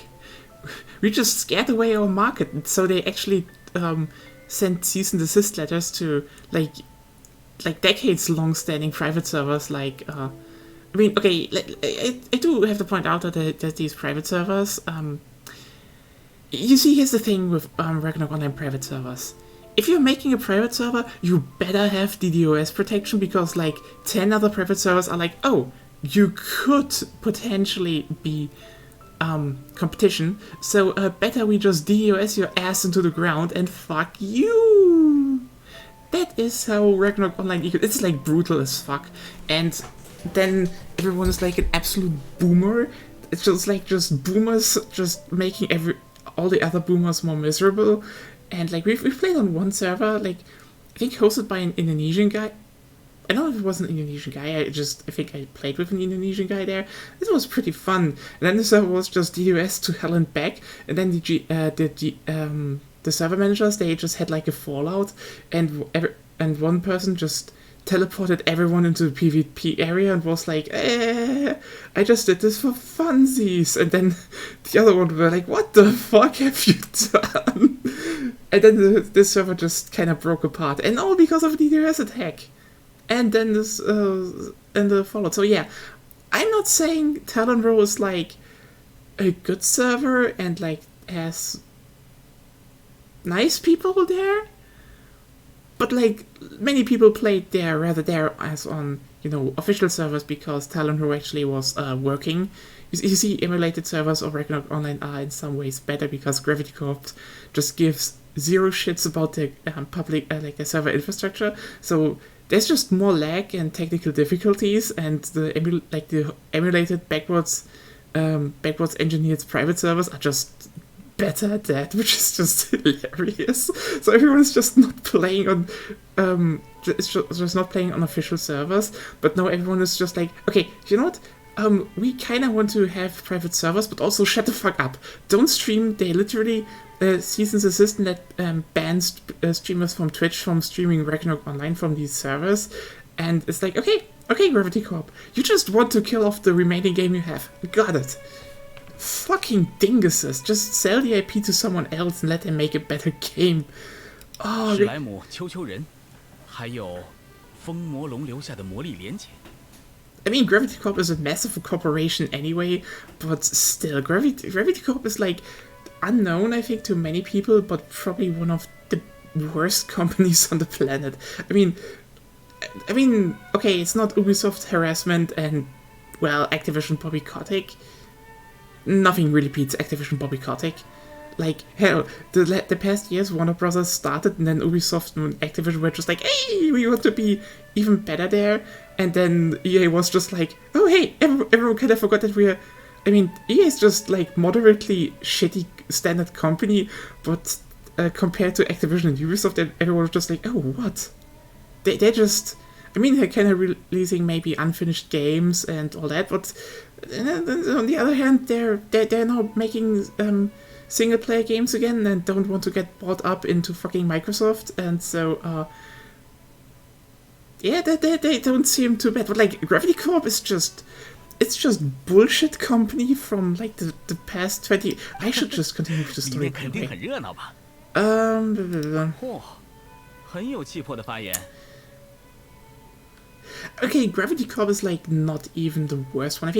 we just scared away our market. So they actually sent cease and desist letters to like decades long standing private servers like I mean, okay, I do have to point out that these private servers, you see, here's the thing with Ragnarok Online private servers. If you're making a private server, you better have DDoS protection, because like 10 other private servers are like, oh, you could potentially be competition, so better we just DDoS your ass into the ground and fuck you. That is how Ragnarok Online, it's like brutal as fuck. And then everyone is like an absolute boomer. It's just like boomers just making all the other boomers more miserable. And like we've played on one server, like I think hosted by an Indonesian guy. I don't know if it was an Indonesian guy. I think I played with an Indonesian guy there. It was pretty fun. And then the server was just DDoS to hell and back. And then the server managers, they just had like a fallout, and one person just teleported everyone into the PvP area and was like, I just did this for funsies. And then the other one were like, what the fuck have you done? And then this server just kind of broke apart, and all because of a DDoS attack. And then this and the fallout. So yeah, I'm not saying Talon Row is like a good server and like has nice people there, but like many people played there rather there as on, you know, official servers, because Talon Row actually was working. You see, emulated servers of Ragnarok Online are in some ways better because Gravity Corp just gives zero shits about the public like the server infrastructure. So there's just more lag and technical difficulties, and the emulated backwards engineered private servers are just better at that, which is just hilarious. So everyone's just not playing on, it's just not playing on official servers, but now everyone is just like, okay, you know what? We kind of want to have private servers, but also shut the fuck up. Don't stream. They literally cease and desist that bans streamers from Twitch from streaming Ragnarok Online from these servers. And it's like, okay, Gravity Corp, you just want to kill off the remaining game you have. Got it. Fucking dinguses. Just sell the IP to someone else and let them make a better game. Oh, 史莱姆丘丘人，还有风魔龙留下的魔力连结。 I mean, Gravity Corp is a massive corporation anyway, but still, Gravity Corp is like unknown, I think, to many people, but probably one of the worst companies on the planet. I mean, okay, it's not Ubisoft harassment and, well, Activision boycotting. Nothing really beats Activision boycotting. Like, hell, the past years, Warner Brothers started, and then Ubisoft and Activision were just like, hey, we want to be even better there. And then EA was just like, oh, hey, everyone kind of forgot that we're... I mean, EA is just, like, moderately shitty standard company, but compared to Activision and Ubisoft, everyone was just like, oh, what? They're just... I mean, they're kind of releasing maybe unfinished games and all that, but on the other hand, they're now making... single-player games again and don't want to get bought up into fucking Microsoft, and so, yeah, they don't seem too bad. But, like, Gravity Corp is just... It's just bullshit company from, like, the past 20... I should just continue with the story. 里面肯定很热闹吧？嚯，很有气魄的发言。 Okay, Gravity Corp is, like, not even the worst one.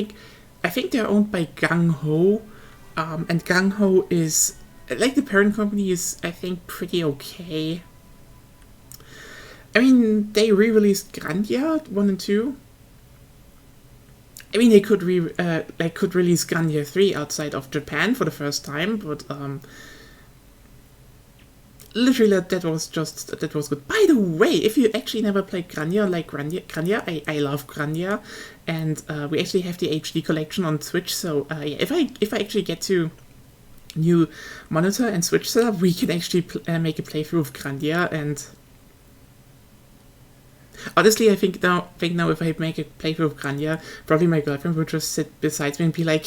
I think they're owned by Gung Ho. And Gung Ho is, like, the parent company is, I think, pretty okay. I mean, they re-released Grandia 1 and 2. I mean, they could release Grandia 3 outside of Japan for the first time, but literally that was good. By the way, if you actually never played Grandia, like Grandia, I love Grandia, and we actually have the HD collection on Switch. So yeah, if I actually get to new monitor and Switch setup, we can actually make a playthrough of Grandia. And honestly, I think now if I make a playthrough of Grandia, probably my girlfriend would just sit beside me and be like,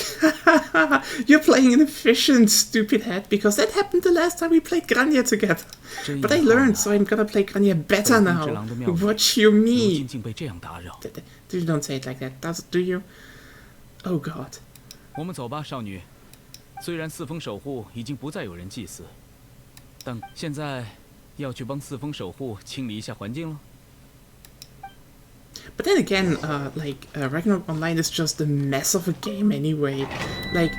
"You're playing an efficient, stupid head," because that happened the last time we played Grandia together. But I learned, so I'm gonna play Grandia better now. What you mean? You don't say it like that, do you? Oh God. 我们走吧，少女。虽然四风守护已经不再有人祭祀，但现在要去帮四风守护清理一下环境了。 But then again, Ragnarok Online is just a mess of a game anyway. Like,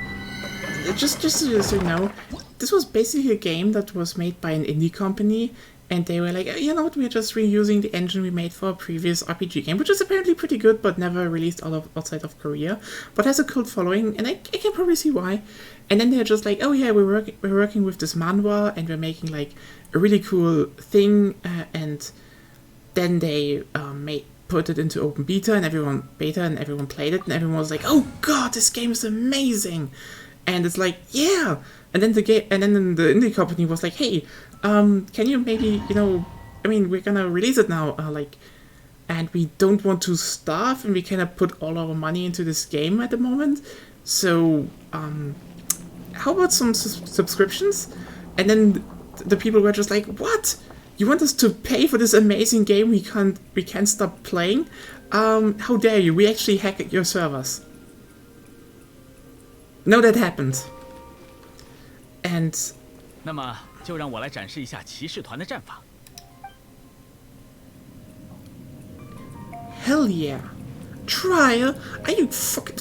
just so you know, this was basically a game that was made by an indie company, and they were like, oh, you know what, we're just reusing the engine we made for a previous RPG game, which is apparently pretty good, but never released outside of Korea, but has a cult following, and I can probably see why. And then they're just like, oh yeah, we're working with this manhwa, and we're making like a really cool thing, and then they put it into open beta, and everyone played it, and everyone was like, "Oh God, this game is amazing!" And it's like, yeah. And then the indie company was like, "Hey, can you maybe, I mean, we're gonna release it now, and we don't want to starve, and we cannot put all our money into this game at the moment. So, how about some subscriptions?" And then the people were just like, "What? You want us to pay for this amazing game we can't stop playing? How dare you? We actually hacked your servers." No, that happened. And 那么就让我来展示一下骑士团的战法。 hell yeah. Trial? Are you fuck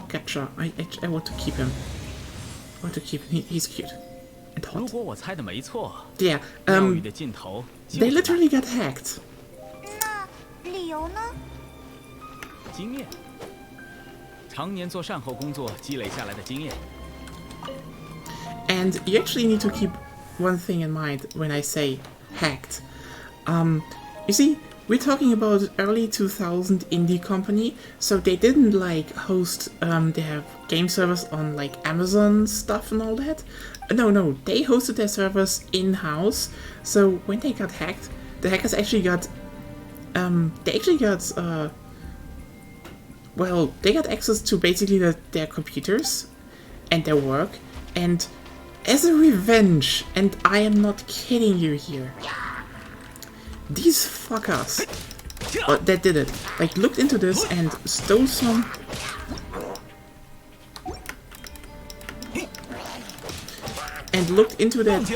catcher? I want to keep him. He's cute. And 如 hot. 果我猜的没错， Yeah, 庙宇的尽头就 they 是 literally got hacked. 那理由呢？经验，常年做善后工作积累下来的经验。 And you actually need to keep one thing in mind when I say hacked. You see, we're talking about early 2000 indie company, so they didn't like host their game servers on like Amazon stuff and all that. No, they hosted their servers in-house. So when they got hacked, the hackers actually got they got access to basically their computers and their work, and as a revenge, and I am not kidding you here, these fuckers that did it, like, looked into this and stole some... and looked into this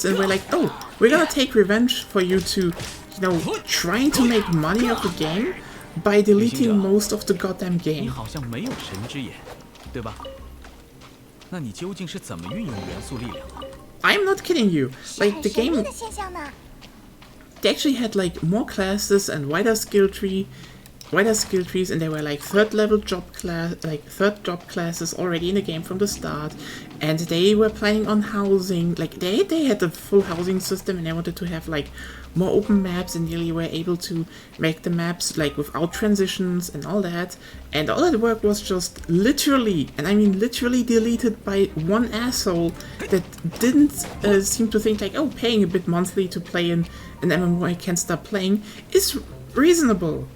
and were like, oh, we're gonna take revenge for you to, you know, trying to make money off the game by deleting most of the goddamn game. 你好像没有神之眼，对吧？那你究竟是怎么运用元素力量的？ I'm not kidding you. 是 Like 很 the 神秘 game, 的现象呢。 they actually had like more classes and wider skill trees, and there were like third job classes already in the game from the start, and they were planning on housing, like they had a full housing system, and they wanted to have like more open maps, and nearly were able to make the maps like without transitions and all that, and all that work was just literally, and I mean literally, deleted by one asshole that didn't seem to think like, oh, paying a bit monthly to play in an MMO I can't stop playing is reasonable.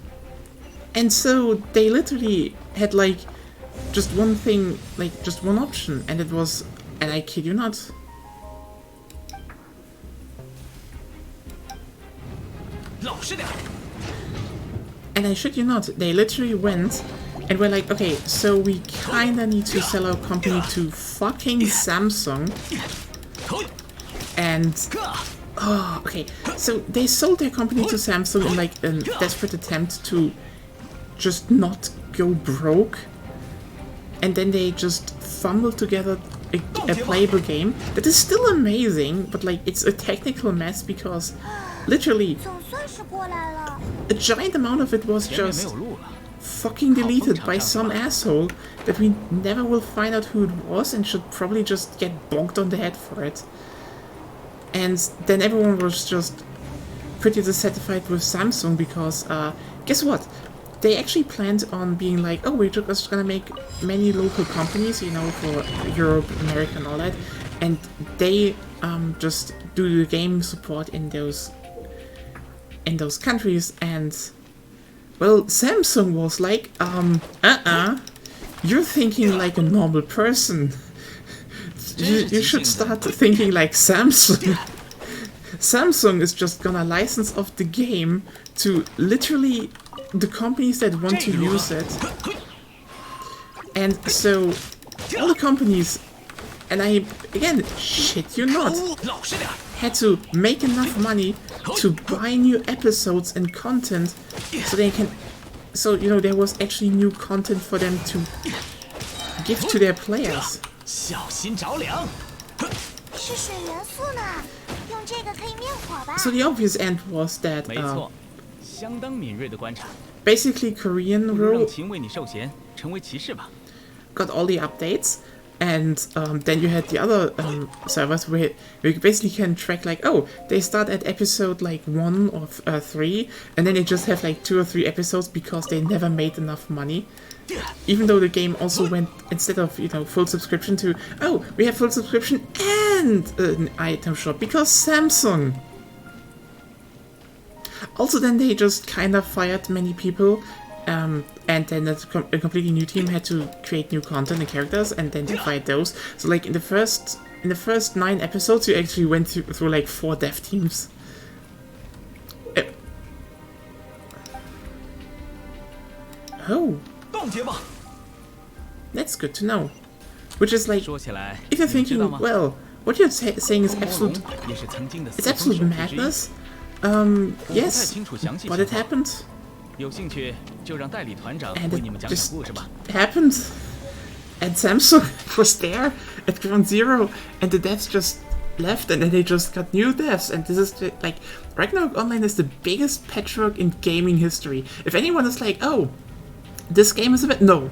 And so they literally had like just one thing, like just one option, and it was, and I kid you not, and I shit you not, they literally went and were like, okay, so we kinda need to sell our company to fucking Samsung, and oh, okay, so they sold their company to Samsung in like a desperate attempt to just not go broke, and then they just fumbled together a playable game that is still amazing, but like it's a technical mess because literally 总算是过来了。 a giant amount of it was 前面没 just 有路了。 fucking deleted by some asshole that we never will find out who it was and should probably just get bonked on the head for it. And then everyone was just pretty dissatisfied with Samsung because guess what? They actually planned on being like, oh, we're just gonna make many local companies, you know, for Europe, America, and all that, and they just do the game support in those countries. And well, Samsung was like, you're thinking like a normal person. You should start thinking like Samsung. Samsung is just gonna license off the game to literally the companies that want to use it. And so all the companies, and I again shit you not, had to make enough money to buy new episodes and content so they can, so you know, there was actually new content for them to give to their players. 小心着凉。是水元素呢，用这个可以灭火吧？ So the obvious end was that 没错，相当敏锐的观察。 basically Korean 不如让 role 秦为你授衔，成为骑士吧。 got all the updates, and then you had the other servers where you basically can track like, oh, they start at episode like 1 or 3, and then they just have like 2 or 3 episodes because they never made enough money. Even though the game also went, instead of, you know, full subscription to, oh, we have full subscription and an item shop because Samsung. Also, then they just kind of fired many people, and then a completely new team had to create new content and characters, and then they fired those. So, like in the first 9 episodes, you actually went through like 4 dev teams. Oh, 冻结吧。 that's good to know. Which is like, 说起来， if you're 你知道 thinking, 吗？ saying is 风魔 absolute, 龙也是曾经的 it's 四 absolute 分手之一。 madness. 我不太 Yes, 清楚详细 but 情 it 况， happened. 有兴趣就让代理团长 And 为你们 it 讲讲 just 故事吧。 happened. And Samsung was there at ground zero, and the devs just left, and then they just got new devs. And this is like, Ragnarok Online is the biggest patchwork in gaming history. If anyone is like, oh, this game is a bit, no,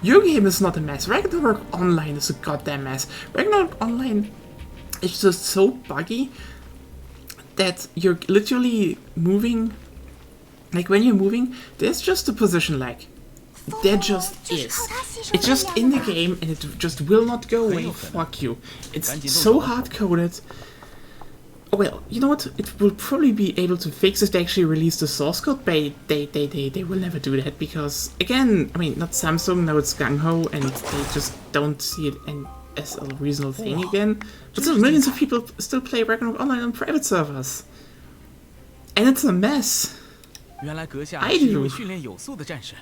your game is not a mess. Ragnarok Online is a goddamn mess. Ragnarok Online is just so buggy that you're literally moving. Like when you're moving, there's just a position lag. There just is. It's just in the game and it just will not go away. Fuck you. It's so hard-coded. Well, you know what? It will probably be able to fix if they actually release the source code, but they will never do that because, again, I mean, not Samsung, now it's gung-ho, and they just don't see it as a reasonable thing again. But still, millions of people still play Ragnarok Online on private servers. And it's a mess. 原来阁下 I 是一 do. 位训练有素的战士。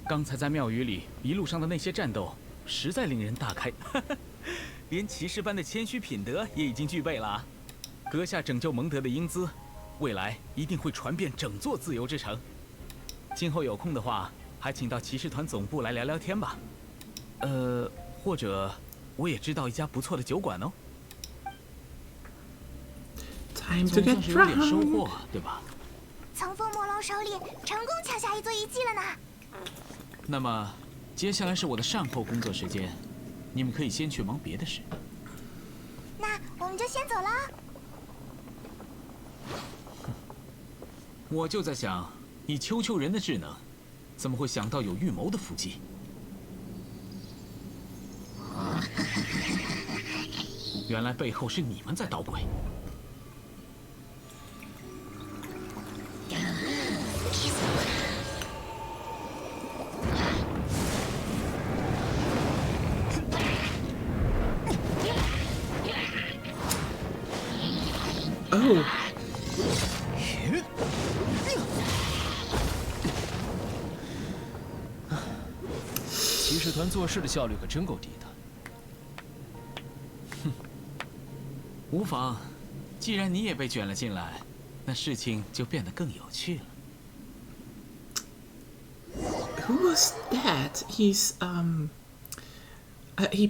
刚才在庙宇里一路上的那些战斗，实在令人大开。连骑士般的谦虚品德也已经具备了啊。阁下拯救蒙德的英姿，未来一定会传遍整座自由之城。今后有空的话，还请到骑士团总部来聊聊天吧。或者我也知道一家不错的酒馆哦。 Time to 总 get 算是有点收 drunk. 获，对吧？从风魔龙手里成功抢下一座遗迹了呢。那么，接下来是我的善后工作时间，你们可以先去忙别的事。那我们就先走了。我就在想，以丘丘人的智能，怎么会想到有预谋的伏击？原来背后是你们在捣鬼。 Oh. 骑士团做事的效率可真够低的。哼，无妨，既然你也被卷了进来，那事情就变得更有趣了。 Who was that? He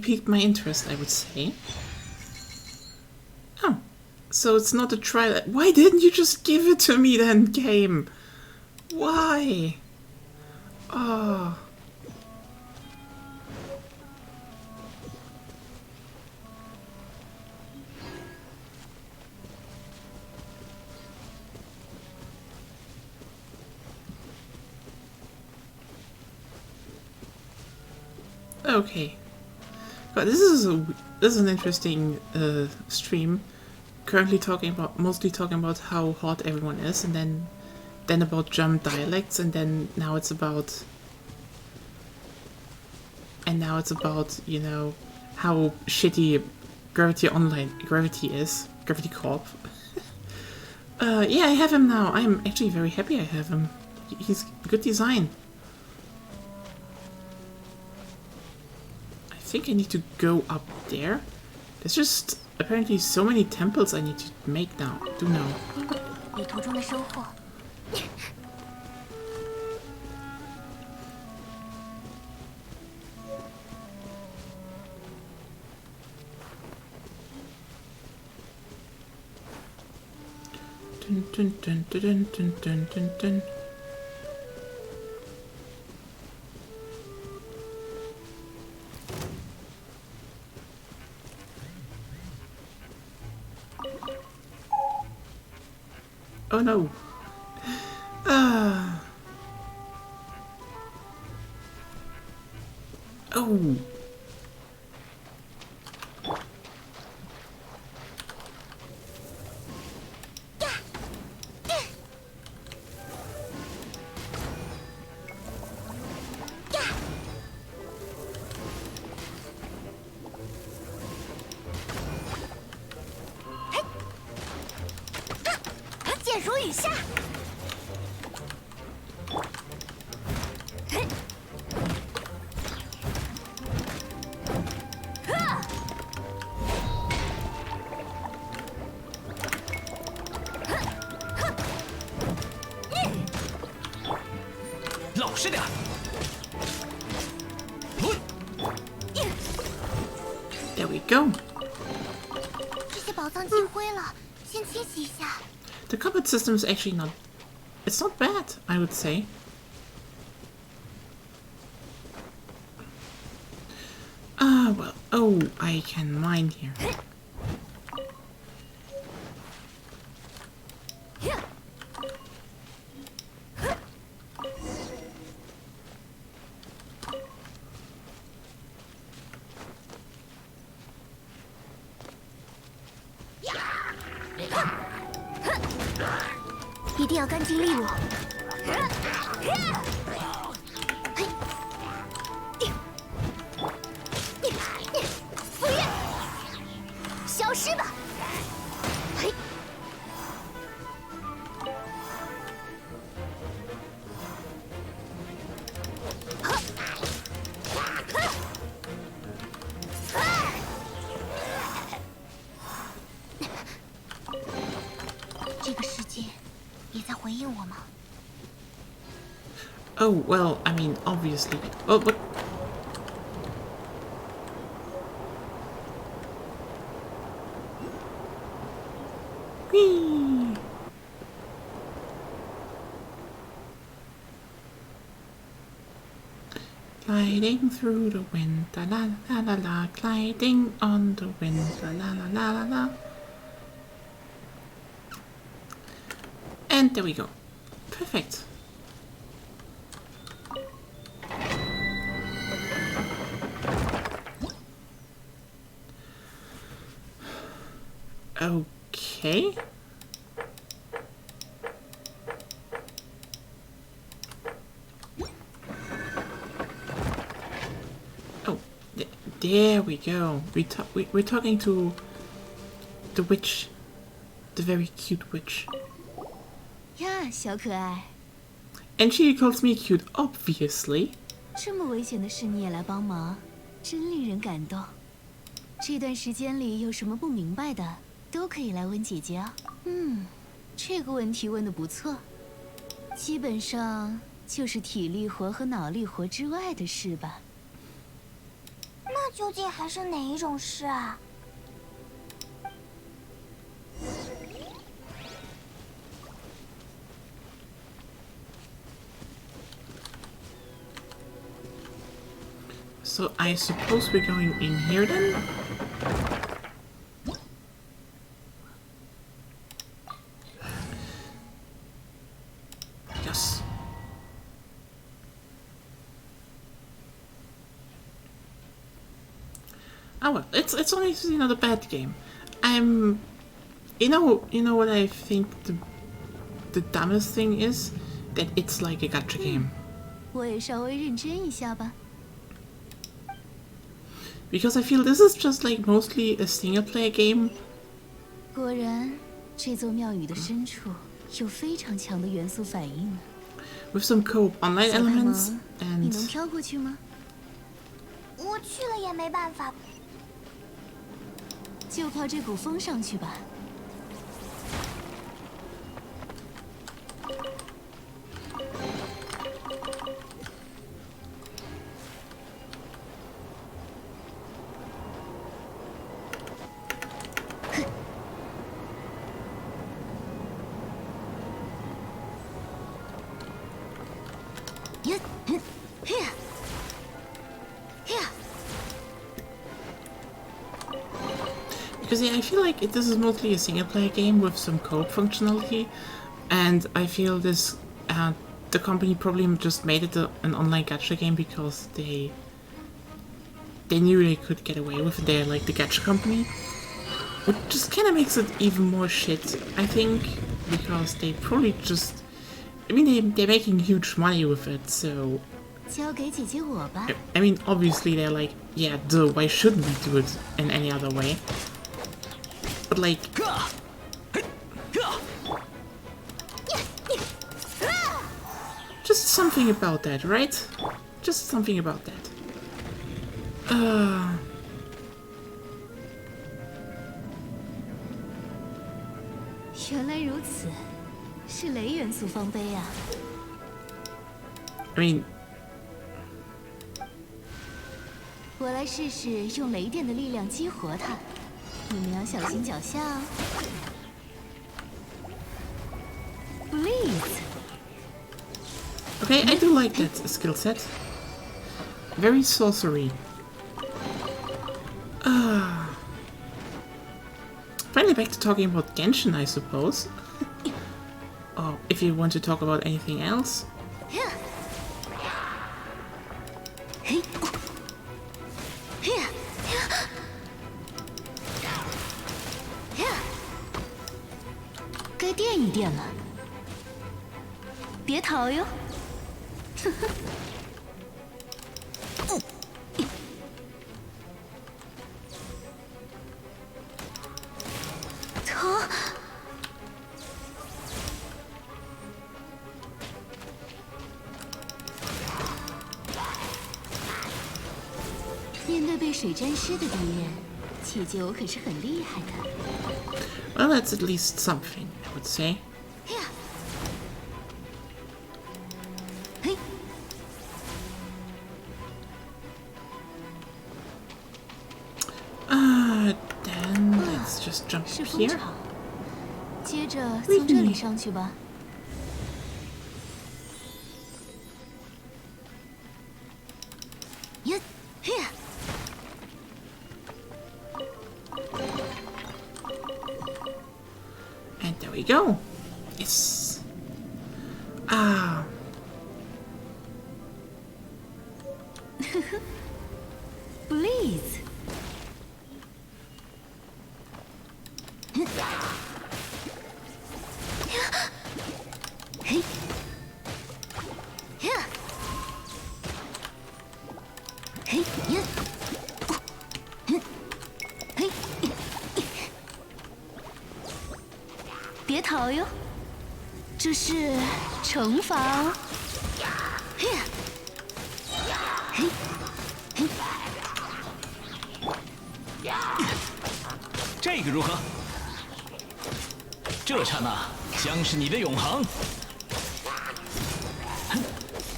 piqued my interest, I would say. Oh, so it's not a trial. Why didn't you just give it to me then, game? Why? Oh. Okay. God, this is an interesting stream. Currently mostly talking about how hot everyone is, and then about German dialects, and then now it's about you know how shitty Gravity is. Gravity Corp. Yeah, I have him now. I'm actually very happy I have him. He's good design. I think I need to go up there. There's just apparently so many temples I need to make now. Do know. 旅途中的收获。 Dun, dun, dun, dun, dun, dun, dun, dun. Oh no. Ah. Oh. There we go. 这些宝藏积灰了，先清洗一下。 The combat system is actually not... It's not bad, I would say. Ah, well... Oh, I can mine here. 定要干净利落。赴约，消失吧！嘿，这个世界也在回应我吗？ Oh, well, I mean, obviously. Oh, but... Whee! Gliding through the wind, la la la la la, gliding on the wind, la la la la la la. And there we go. Perfect. Okay. Oh, there we go. We're talking to the witch, the very cute witch. 呀，小可爱， And she calls me cute, obviously. 这么危险的事你也来帮忙，真令人感动。这段时间里有什么不明白的，都可以来问姐姐啊。这个问题问得不错，基本上就是体力活和脑力活之外的事吧。那究竟还是哪一种事啊？ So I suppose we're going in here then? Yes. Oh well, it's honestly not a bad game. You know what I think the dumbest thing is? That it's like a gacha game. 我也稍微认真一下吧。 Because I feel this is just like mostly a single player game. 果然，这座庙宇的深处有非常强的元素反应呢。 With some co-op online 小太 elements 萌，你 and 能飘过去吗？我去了也没办法。就靠这股风上去吧。because yeah, I feel like this is mostly a single player game with some co-op functionality, and I feel this the company probably just made it an online gacha game because they knew they could get away with it. They're like the gacha company, which just kind of makes it even more shit, I think, because they probably just, I mean, they're making huge money with it, so 交给姐姐我吧。 I mean, obviously they're like, yeah, duh, why shouldn't we do it in any other way? But like, just something about that, right? Just something about that. 原来如此，是雷元素方碑啊！ I mean, 我来试试用雷电的力量激活它，你们要小心脚下哦。Please， okay, I do like that skill set. Very sorcery. Finally back to talking about Genshin, I suppose. Oh, if you want to talk about anything else. 嘿，该垫一垫了。别逃哟！疼！面对被水沾湿的敌人，姐姐我可是很厉害的。Well, that's at least something, I would say. 嘿， Then let's just jump 是风 here. 场，接着从这里上去吧。呀，嘿呀！ And there we go. Yes. Ah. Please。嘿，呀，嘿呀，嘿，别逃哟，这是惩罚哦。嘿呀，嘿，嘿。 这个如何？这刹那将是你的永恒。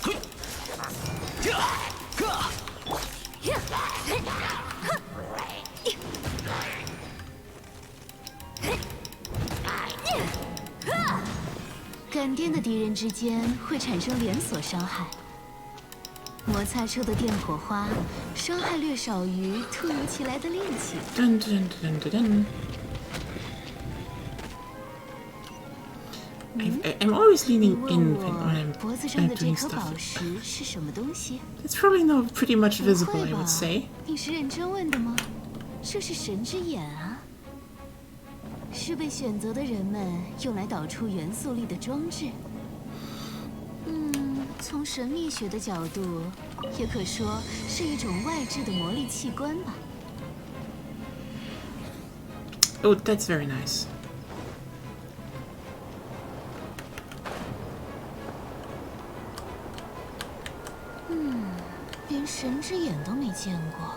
嘿，感电的敌人之间会产生连锁伤害，摩擦出的电火花伤害略少于突如其来的力气。 Dun, dun, dun, dun, dun. I'm always 你 leaning 问 in 我 when 脖子 I'm 上的这 doing 颗宝 stuff. 石是什么东西？ It's probably not pretty much 不 visible, 会 I 吧 would say.？你是认真问的吗？这是神之眼啊，是被选择的人们用来导出元素力的装置。从神秘学的角度，也可说是一种外置的魔力器官吧。 Oh, that's very nice. 连神之眼都没见过，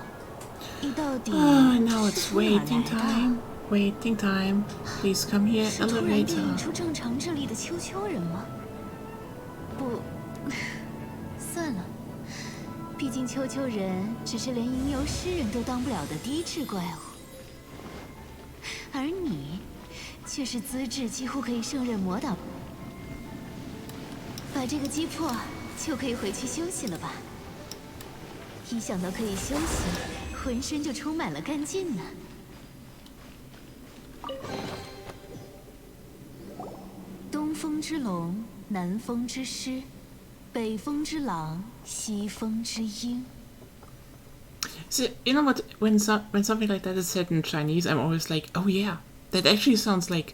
你到底 Now 是 it's 从哪儿来 waiting 的？ time. Waiting time. Please come here, 是突然变异 elevator. 出正常智力的丘丘人吗？不，算了，毕竟丘丘人只是连吟游诗人都当不了的低智怪物，而你却是资质几乎可以胜任魔导。把这个击破，就可以回去休息了吧？一想到可以休息，浑身就充满了干劲呢。 东风之龙，南风之狮，北风之狼，西风之鹰。 See, you know what? When something like that is said in Chinese, I'm always like, oh yeah, that actually sounds like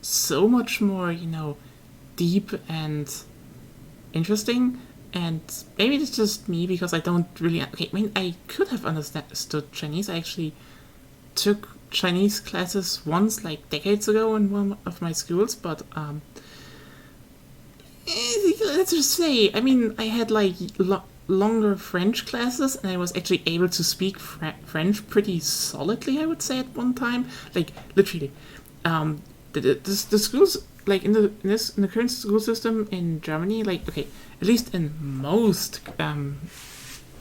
so much more, deep and interesting. And maybe it's just me because I don't really. Okay, I mean, I could have understood Chinese. I actually took Chinese classes once, like decades ago, in one of my schools. But let's just say, I mean, I had like longer French classes, and I was actually able to speak French pretty solidly, I would say, at one time. Like literally, the schools, like in the current school system in Germany, like okay, at least in most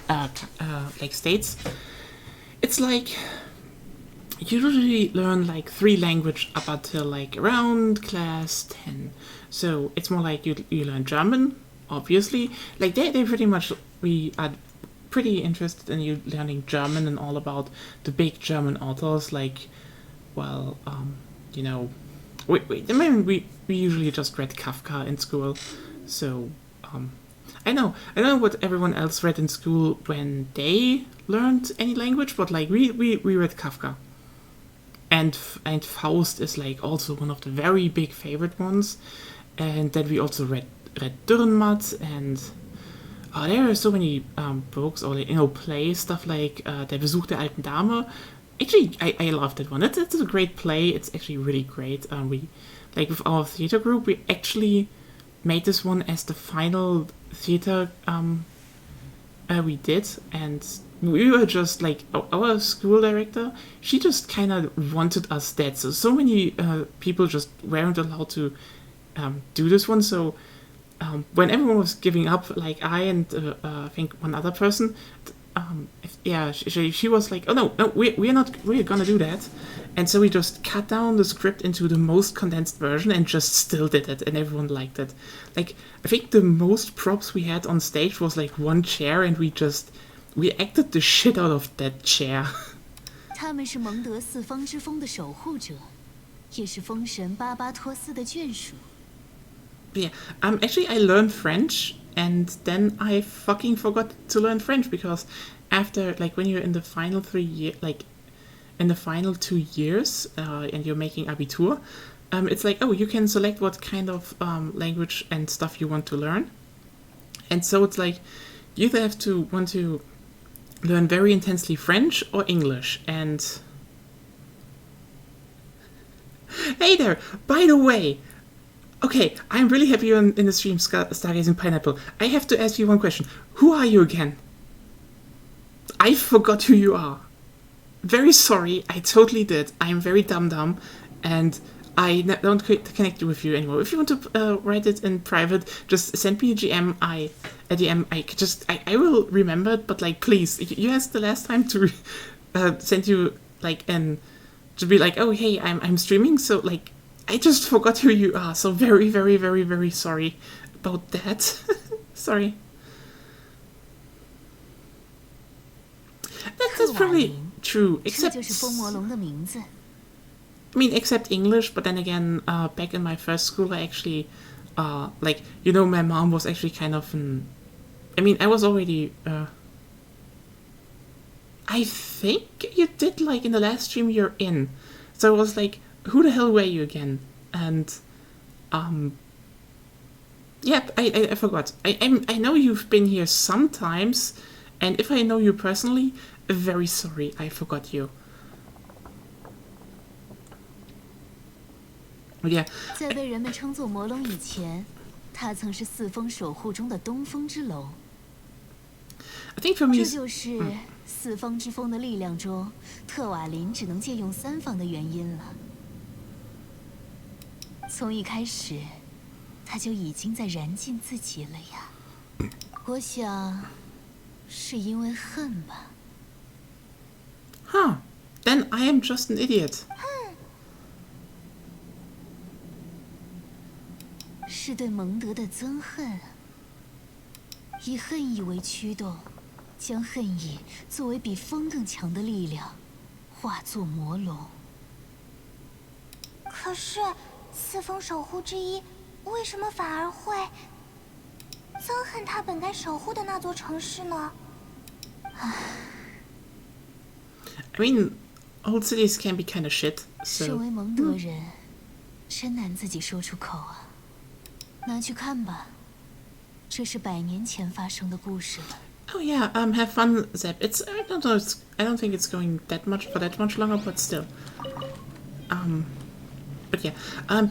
like states, it's like you usually learn like 3 languages up until like around class 10. So it's more like you learn German, obviously. Like they pretty much, we are pretty interested in you learning German and all about the big German authors, like, well, we usually just read Kafka in school. So I know what everyone else read in school when they learned any language, but like we read Kafka. And Faust is like also one of the very big favorite ones. And then we also read Red Dürrenmatt, and there are so many books or plays, stuff like Der Besuch der alten Dame. Actually, I love that one. It's a great play. It's actually really great. We with our theater group, we actually made this one as the final theater we did, and we were just our school director. She just kind of wanted us dead. So many people just weren't allowed to do this one. So when everyone was giving up, I and I think one other person, she was like, oh no, we're gonna do that. And so we just cut down the script into the most condensed version and just still did it, and everyone liked it. I think the most props we had on stage was one chair, and we acted the shit out of that chair. 他们是蒙德四方之风的守护者，也是风神巴巴托斯的眷属。Yeah, actually I learned French, and then I fucking forgot to learn French because after when you're in the final 3 years, in the final 2 years, and you're making Abitur, it's oh, you can select what kind of language and stuff you want to learn. And so it's you either have to want to learn very intensely French or English. And hey there, by the way, okay, I'm really happy you're in the stream, Stargazing Pineapple. I have to ask you one question. Who are you again? I forgot who you are. Very sorry, I totally did. I'm very dumb, and I don't connect with you anymore. If you want to write it in private, just send me a DM. I will remember it, but please, you asked the last time to send you and to be oh hey, I'm streaming, so I just forgot who you are. So very, very, very, very sorry about that. Sorry. That's probably true, except except English. But then again, back in my first school, I actually my mom was actually kind of I was already I think you did in the last stream you're in, so I was who the hell were you again? And yep, I forgot. I know you've been here sometimes, and if I know you personally, very sorry, I forgot you. Yeah. 在被人们称作魔龙以前，他曾是四风守护中的东风之龙。I think for me, 这就是四方之风的力量中，特瓦林只能借用三方的原因了。从一开始，他就已经在燃尽自己了呀。我想，是因为恨吧。Huh. Then I am just an idiot. 是对蒙德的憎恨，以恨意为驱动，将恨意作为比风更强的力量，化作魔龙。可是，四风守护之一，为什么反而会憎恨他本该守护的那座城市呢？ I mean, old cities can be kind of shit. 身为蒙德人，真难自己说出口啊。拿去看吧，这是100年前发生的故事了。Oh yeah, have fun, Zep. I don't know. I don't think it's going that much longer, but still. But yeah.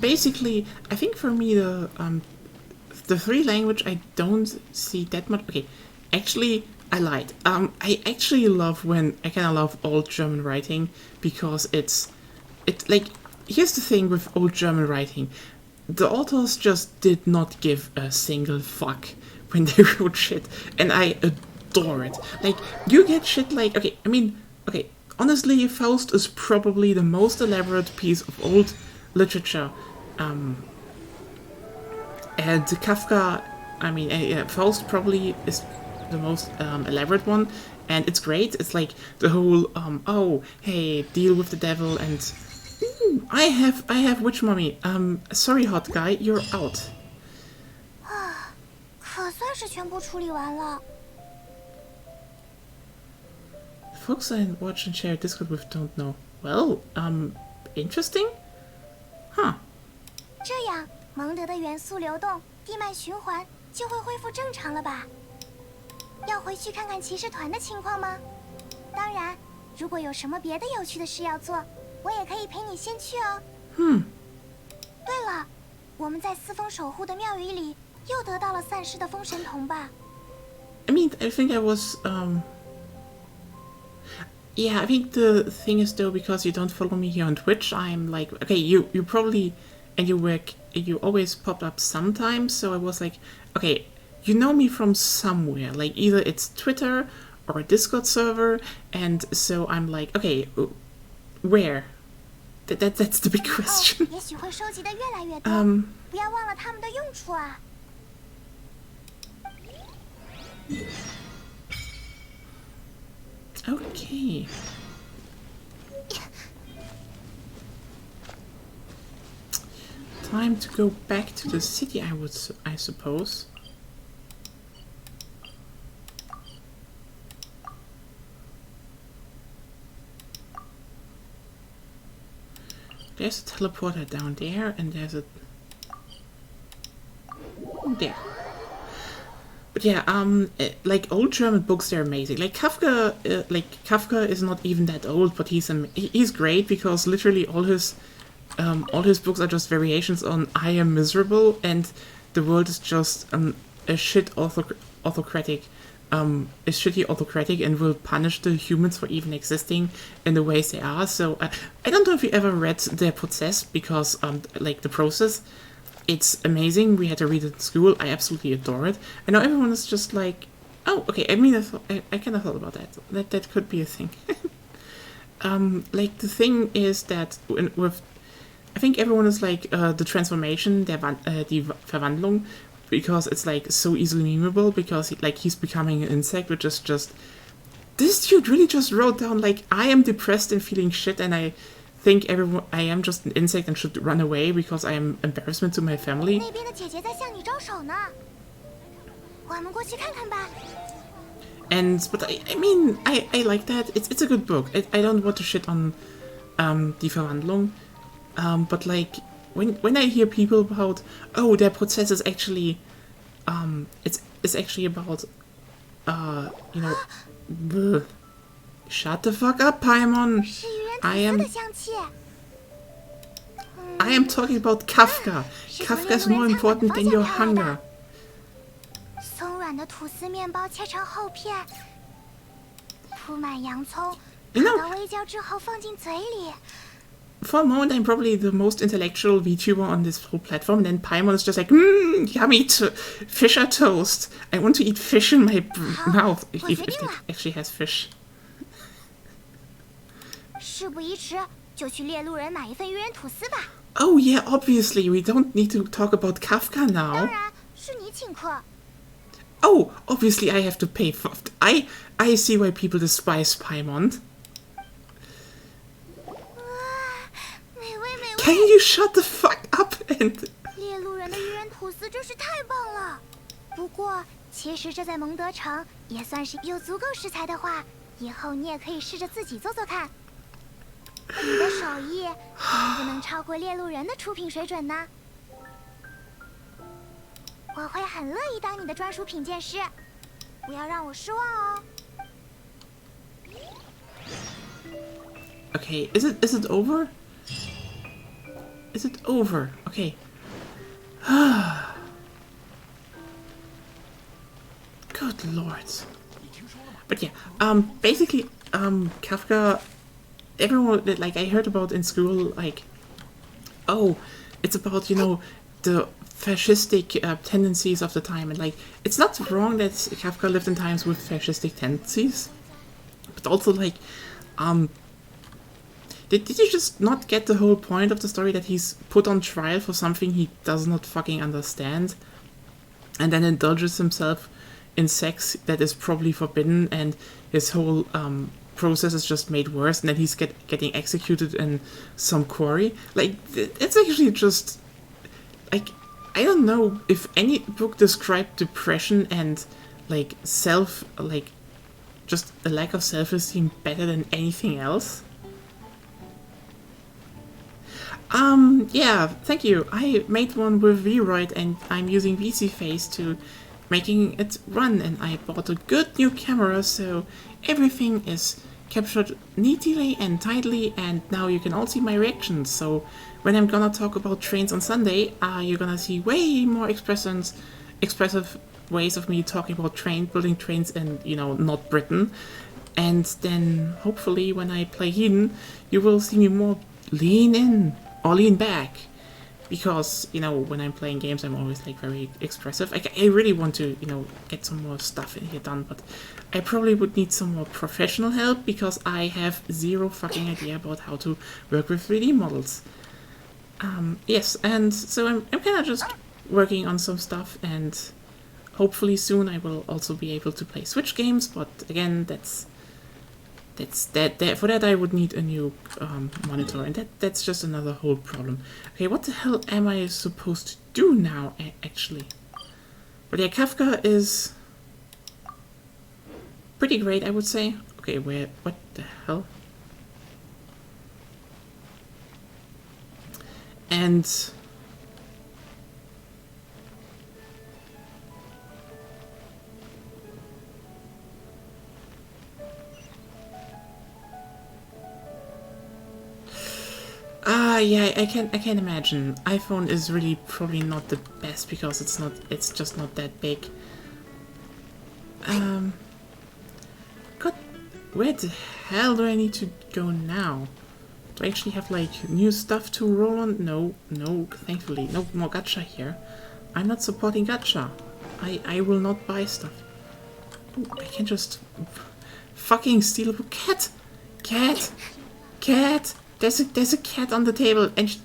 Basically, I think for me the free language I don't see that much. Okay, actually, I lied. I actually love I kind of love old German writing because here's the thing with old German writing. The authors just did not give a single fuck when they wrote shit, and I adore it. You get shit okay, honestly, Faust is probably the most elaborate piece of old literature. And Kafka, Faust probably is the most elaborate one, and it's great. It's the whole, oh, hey, deal with the devil, and I have witch mommy. Sorry, hot guy, you're out. 可算是全部处理完了。 Folks I watch and share Discord with don't know. Well, interesting? Huh. 这样，蒙德的元素流动地脉循环，就会恢复正常了吧？要回去看看骑士团的情况吗？当然，如果有什么别的有趣的事要做，我也可以陪你先去哦。对了，我们在四风守护的庙宇里又得到了散失的风神铜吧？ I mean, I think I was, yeah, I think the thing is though, because you don't follow me here on Twitch, I'm like, okay, you probably, and you always popped up sometimes, so I was like, okay, you know me from somewhere, like either it's Twitter or a Discord server, and so I'm like, okay, where? That's the big question. 也许会收集的越来越多，不要忘了它们的用处啊。 Okay. Time to go back to the city, I suppose. There's a teleporter down there, and there's a there. But yeah, like old German books, they're amazing. Like Kafka is not even that old, but he's great because literally all his books are just variations on "I am miserable" and the world is just a shit autocratic, is shitty autocratic and will punish the humans for even existing in the ways they are. So I don't know if you ever read The Process because like The Process. It's amazing. We had to read it in school. I absolutely adore it. I know everyone is just like, oh, okay. I mean, I kind of thought about that. That could be a thing. Like the thing is that with, I think everyone is like the transformation, die Verwandlung, because it's like so easily memeable. Because he's becoming an insect, which is just this dude really just wrote down like I am depressed and feeling shit, and I think I am just an insect and should run away because I am embarrassment to my family. 那边的姐姐在向你招手呢，我们过去看看吧。But I mean I like that. It's a good book. I don't want to shit on Die Verwandlung, but like when I hear people about their process is actually it's actually about you know bleh. Shut the fuck up, Paimon. 是愚人吐司的香气。I am talking about Kafka. Kafka is more important than your hunger. 松软的吐司面包切成厚片，铺满洋葱，烤到微焦之后放进嘴里。For a moment, I'm probably the most intellectual VTuber on this whole platform. And then Paimon is just like, yummy fisher toast. I want to eat fish in my mouth. If that actually has fish. 事不宜迟，就去猎鹿人买一份愚人吐司吧。Oh yeah, obviously we don't need to talk about Kafka 当 now. 然是你请客。Oh, obviously I have to pay for. I see why people despise Paimon. 美味美味。Can you shut the fuck up and? 猎鹿人的愚人吐司真是太棒了。不过，其实这在蒙德城也算是有足够食材的话，以后你也可以试着自己做做看。你的手艺能不能超过猎鹿人的出品水准呢？我会很乐意当你的专属品鉴师，不要让我失望哦。Okay, is it over? Is it over? Okay. Good lord. But yeah, basically, Kafka, everyone, like, I heard about in school, like, oh, it's about, you know, the fascistic tendencies of the time, and, like, it's not wrong that Kafka lived in times with fascistic tendencies, but also, like, did you just not get the whole point of the story, that he's put on trial for something he does not fucking understand, and then indulges himself in sex that is probably forbidden, and his whole process is just made worse, and then he's getting executed in some quarry? Like, it's actually just, like, I don't know if any book described depression and, like, just a lack of self-esteem better than anything else. Yeah, thank you. I made one with VRoid and I'm using VC Face to making it run, and I bought a good new camera so everything is captured neatly and tightly, and now you can all see my reactions. So when I'm gonna talk about trains on Sunday, you're gonna see way more expressive ways of me talking about building trains in, you know, not Britain. And then hopefully when I play Hidden, you will see me more lean in or lean back. Because, you know, when I'm playing games, I'm always like very expressive. I really want to, you know, get some more stuff in here done, but I probably would need some more professional help because I have zero fucking idea about how to work with 3D models. Yes, and so I'm kind of just working on some stuff, and hopefully soon I will also be able to play Switch games, but again, for that I would need a new monitor, and that's just another whole problem. Okay, what the hell am I supposed to do now, actually? But yeah, Kafka is pretty great, I would say. Okay, what the hell? And yeah, I can imagine. iPhone is really probably not the best because it's just not that big. God, where the hell do I need to go now? Do I actually have like new stuff to roll on? No, thankfully. No more gacha here. I'm not supporting gacha. I will not buy stuff. Ooh, I can just fucking steal a cat! Cat! There's a cat on the table, and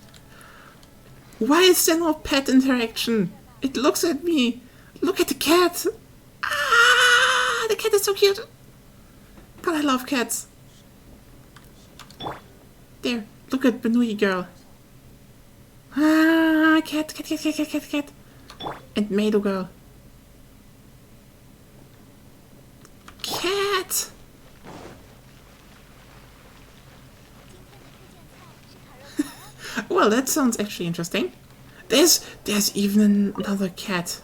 why is there no pet interaction? It looks at me. Look at the cat. Ah, the cat is so cute. God, I love cats. There, look at Benui girl. Ah, cat. And Mado girl. Cat. Well, that sounds actually interesting. There's even another cat.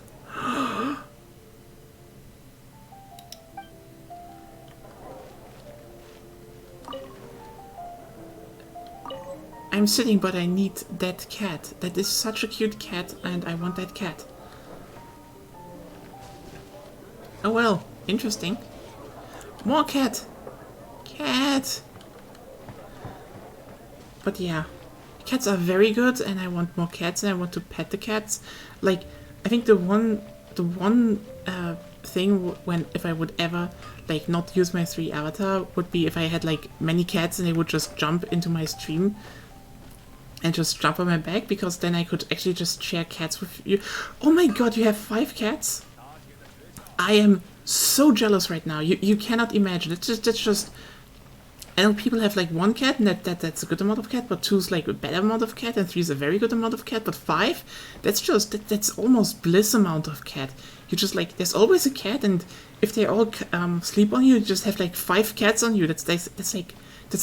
I'm sitting, but I need that cat. That is such a cute cat, and I want that cat. Oh well, interesting. More cat. But yeah. Cats are very good, and I want more cats, and I want to pet the cats. Like, I think the one thing if I would ever like not use my 3 avatar would be if I had like many cats and they would just jump into my stream and just jump on my back, because then I could actually just share cats with you. Oh my god, you have 5 cats? I am so jealous right now. You cannot imagine. That's just. I know people have like 1 cat, and that's a good amount of cat, but 2 is like a better amount of cat, and 3 is a very good amount of cat, but 5, that's almost bliss amount of cat. You just like, there's always a cat, and if they all sleep on you, you just have like 5 cats on you. That's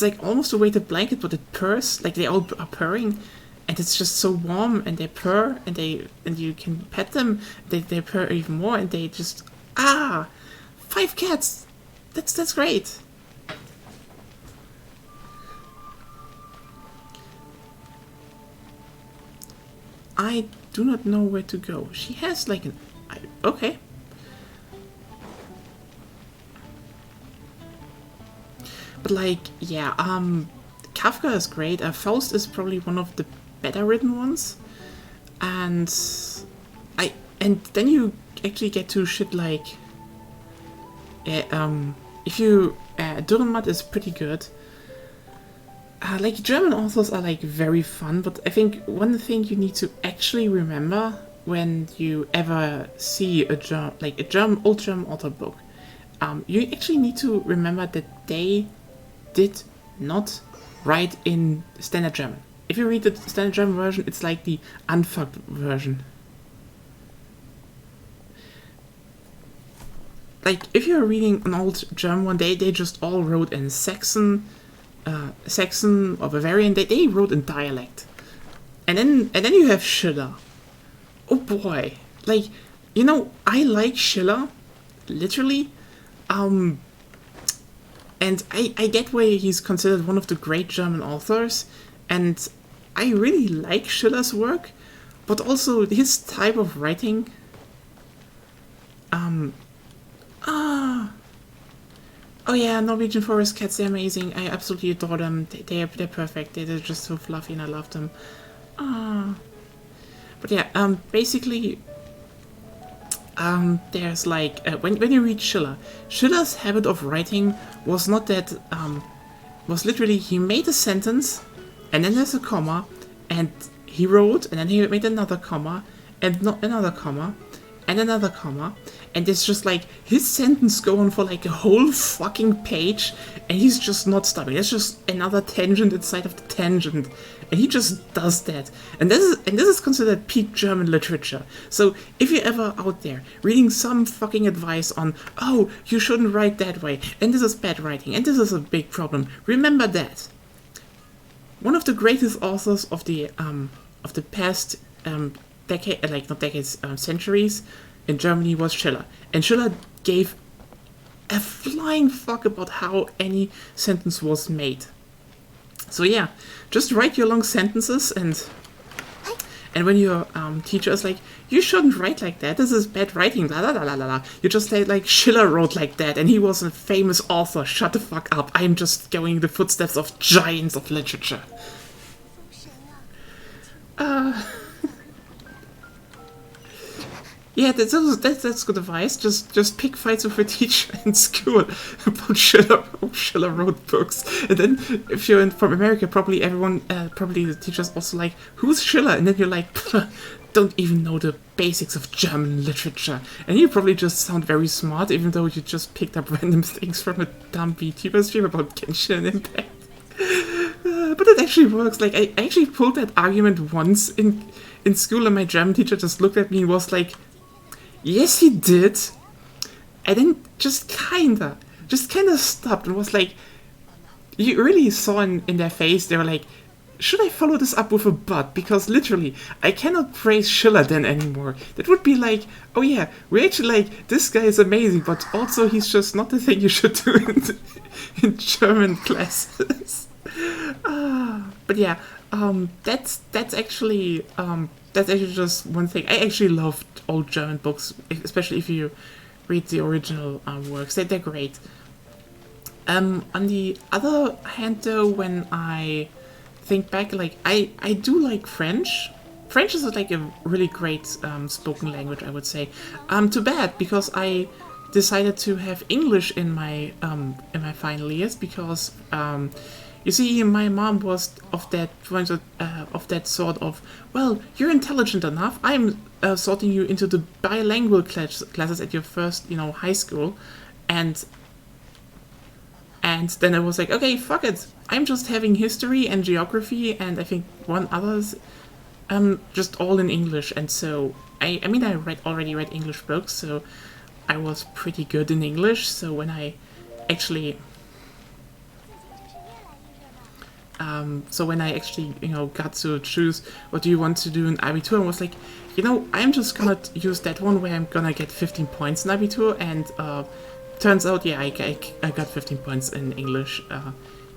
like almost a weighted blanket, but it purrs, like they all are purring, and it's just so warm, and they purr, and you can pet them, they purr even more, and they just 5 cats. That's great. I do not know where to go. She has like okay. But like, yeah, Kafka is great. Faust is probably one of the better written ones. And then you actually get to shit like if you Dürrenmatt is pretty good. Like, German authors are like very fun, but I think one thing you need to actually remember when you ever see old German author book, you actually need to remember that they did not write in standard German. If you read the standard German version, it's like the unfucked version. Like, if you're reading an old German one, they just all wrote in Saxon or Bavarian. They wrote in dialect. and then you have Schiller. Oh boy, like, you know, I like Schiller, literally, and I get why he's considered one of the great German authors, and I really like Schiller's work, but also his type of writing. Oh yeah, Norwegian forest cats, they're amazing. I absolutely adore them. They're perfect. They're just so fluffy, and I love them. But yeah, basically, there's like when you read Schiller, Schiller's habit of writing was not that was literally he made a sentence, and then there's a comma, and he wrote, and then he made another comma, and not another comma, and another comma, and it's just like his sentence going for like a whole fucking page, and he's just not stopping. It's just another tangent inside of the tangent, and he just does that. And this is considered peak German literature. So if you're ever out there reading some fucking advice on, oh, you shouldn't write that way, and this is bad writing, and this is a big problem, remember that one of the greatest authors of the past decade, like not decades, centuries in Germany was Schiller, and Schiller gave a flying fuck about how any sentence was made. So yeah, just write your long sentences, and when your teacher is like, you shouldn't write like that, this is bad writing, la la la la la, you just say like, Schiller wrote like that, and he was a famous author, shut the fuck up, I'm just going the footsteps of giants of literature. Yeah, that's good advice. Just pick fights with a teacher in school about Schiller wrote books, and then if you're from America, probably the teachers also like, who's Schiller? And then you're like, don't even know the basics of German literature, and you probably just sound very smart, even though you just picked up random things from a dumb VTuber stream about Genshin Impact. But it actually works. Like I actually pulled that argument once in school, and my German teacher just looked at me and was like, yes, he did. And then just kinda stopped and was like, you really saw in their face, they were like, should I follow this up with a but? Because literally, I cannot praise Schiller then anymore. That would be like, oh yeah, we actually like, this guy is amazing, but also he's just not the thing you should do in German classes. But yeah, that's actually just one thing. I actually loved old German books, especially if you read the original works. They're great. On the other hand, though, when I think back, like I do like French. French is like a really great spoken language, I would say. Too bad, because I decided to have English in my final years, because you see, my mom was of that sort of, well, you're intelligent enough, I'm sorting you into the bilingual classes at your first, high school, and then I was like, okay, fuck it, I'm just having history and geography, and I think one others, just all in English. And so I already read English books, so I was pretty good in English. So when I actually got to choose what do you want to do in Abitur, I was like, I'm just gonna use that one where I'm gonna get 15 points in Abitur, and turns out, yeah, I got 15 points in English.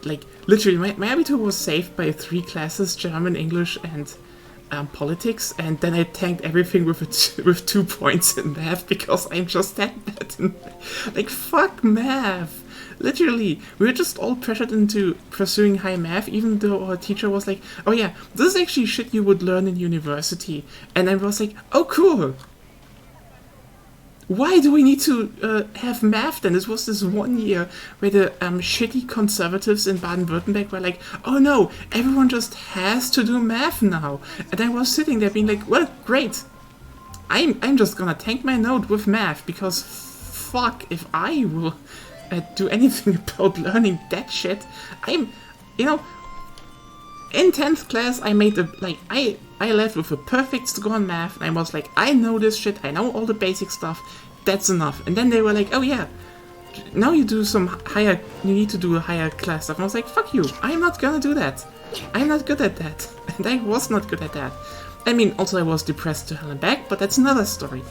Like, literally, my Abitur was saved by 3 classes, German, English, and politics, and then I tanked everything with 2 points in math, because I'm just that bad in math. Like, fuck math! Literally, we were just all pressured into pursuing high math, even though our teacher was like, oh yeah, this is actually shit you would learn in university. And I was like, oh cool! Why do we need to have math then? This was this one year where the shitty conservatives in Baden-Württemberg were like, oh no, everyone just has to do math now. And I was sitting there being like, well, great. I'm just gonna tank my note with math, because fuck if I will do anything about learning that shit. In 10th class, I made I left with a perfect score on math, and I was like, I know this shit, I know all the basic stuff, that's enough. And then they were like, oh yeah, now you do some higher, you need to do a higher class stuff. And I was like, fuck you, I'm not gonna do that. I'm not good at that. And I was not good at that. I mean, also I was depressed to hell and back, but that's another story.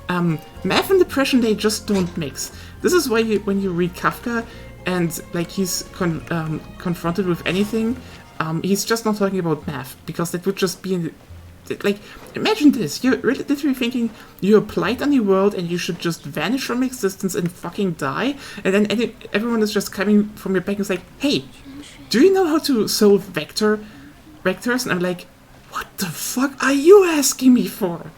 Math and depression, they just don't mix. This is why when you read Kafka and like he's confronted with anything, he's just not talking about math, because that would just be like, imagine this, you're literally thinking you're a blight on the world and you should just vanish from existence and fucking die, and then everyone is just coming from your back and is like, hey, do you know how to solve vectors? And I'm like, what the fuck are you asking me for?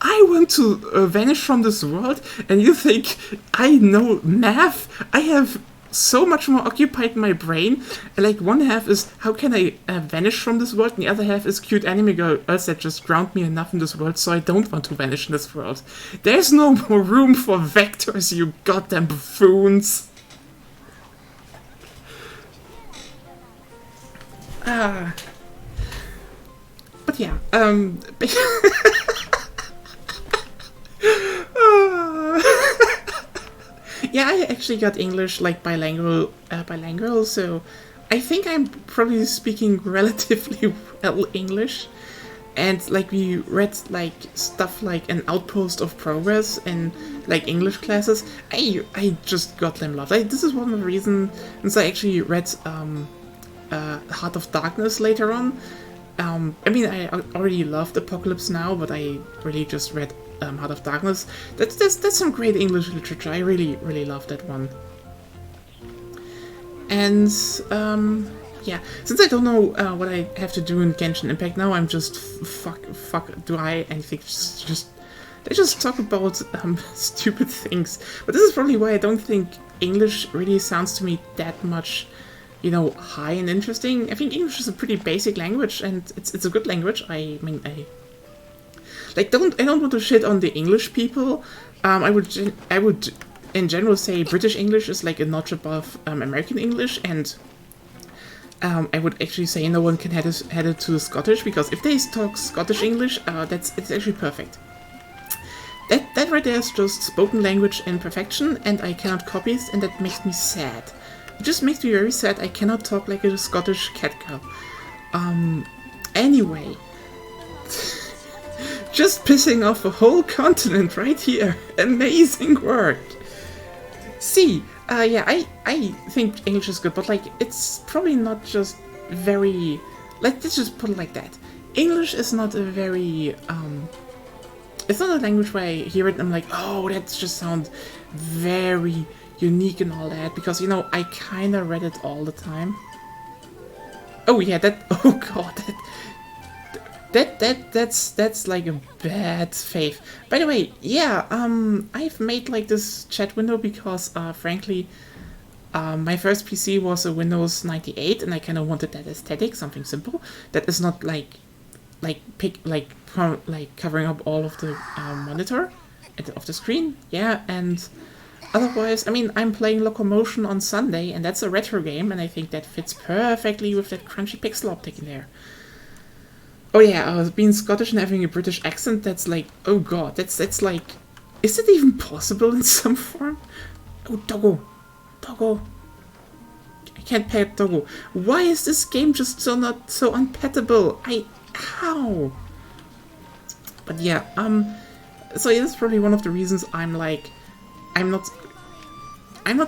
I want to vanish from this world, and you think I know math? I have so much more occupied in my brain. Like, one half is how can I vanish from this world, and the other half is cute anime girls that just ground me enough in this world so I don't want to vanish in this world. There's no more room for vectors, you goddamn buffoons. But yeah, yeah, I actually got English like bilingual, so I think I'm probably speaking relatively well English. And like we read like stuff like An Outpost of Progress in like English classes. I just got them loved. This is one of the reasons I actually read Heart of Darkness later on. I mean, I already loved Apocalypse Now, but I really just read Heart of Darkness. That's some great English literature. I really love that one. And yeah, since I don't know what I have to do in Genshin Impact now, I'm just fuck. Do I anything? They just talk about stupid things. But this is probably why I don't think English really sounds to me that much, you know, high and interesting. I think English is a pretty basic language, and it's a good language. I mean, I don't want to shit on the English people. I would in general say British English is like a notch above American English, and I would actually say no one can head it to Scottish, because if they talk Scottish English, it's actually perfect. That right there is just spoken language in perfection, and I cannot copy it, and that makes me sad. It just makes me very sad. I cannot talk like a Scottish cat girl. Anyway. Just pissing off a whole continent right here. Amazing work. See, yeah, I think English is good, but like, it's probably not just very... Let's just put it like that. English is not a very, it's not a language where I hear it and I'm like, oh, that just sounds very unique and all that, because, you know, I kind of read it all the time. Oh yeah, oh god, that's like a bad faith. By the way, yeah, I've made like this chat window because, frankly, my first PC was a Windows 98, and I kind of wanted that aesthetic, something simple that is not like covering up all of the monitor of the screen. Yeah, and otherwise, I mean, I'm playing Locomotion on Sunday, and that's a retro game, and I think that fits perfectly with that crunchy pixel optic in there. Oh yeah, being Scottish and having a British accent, that's like, oh god, that's like, is it even possible in some form? Oh, Doggo. I can't pay Doggo. Why is this game just not so unpettable? How? But yeah, so yeah, that's probably one of the reasons I'm like, I'm not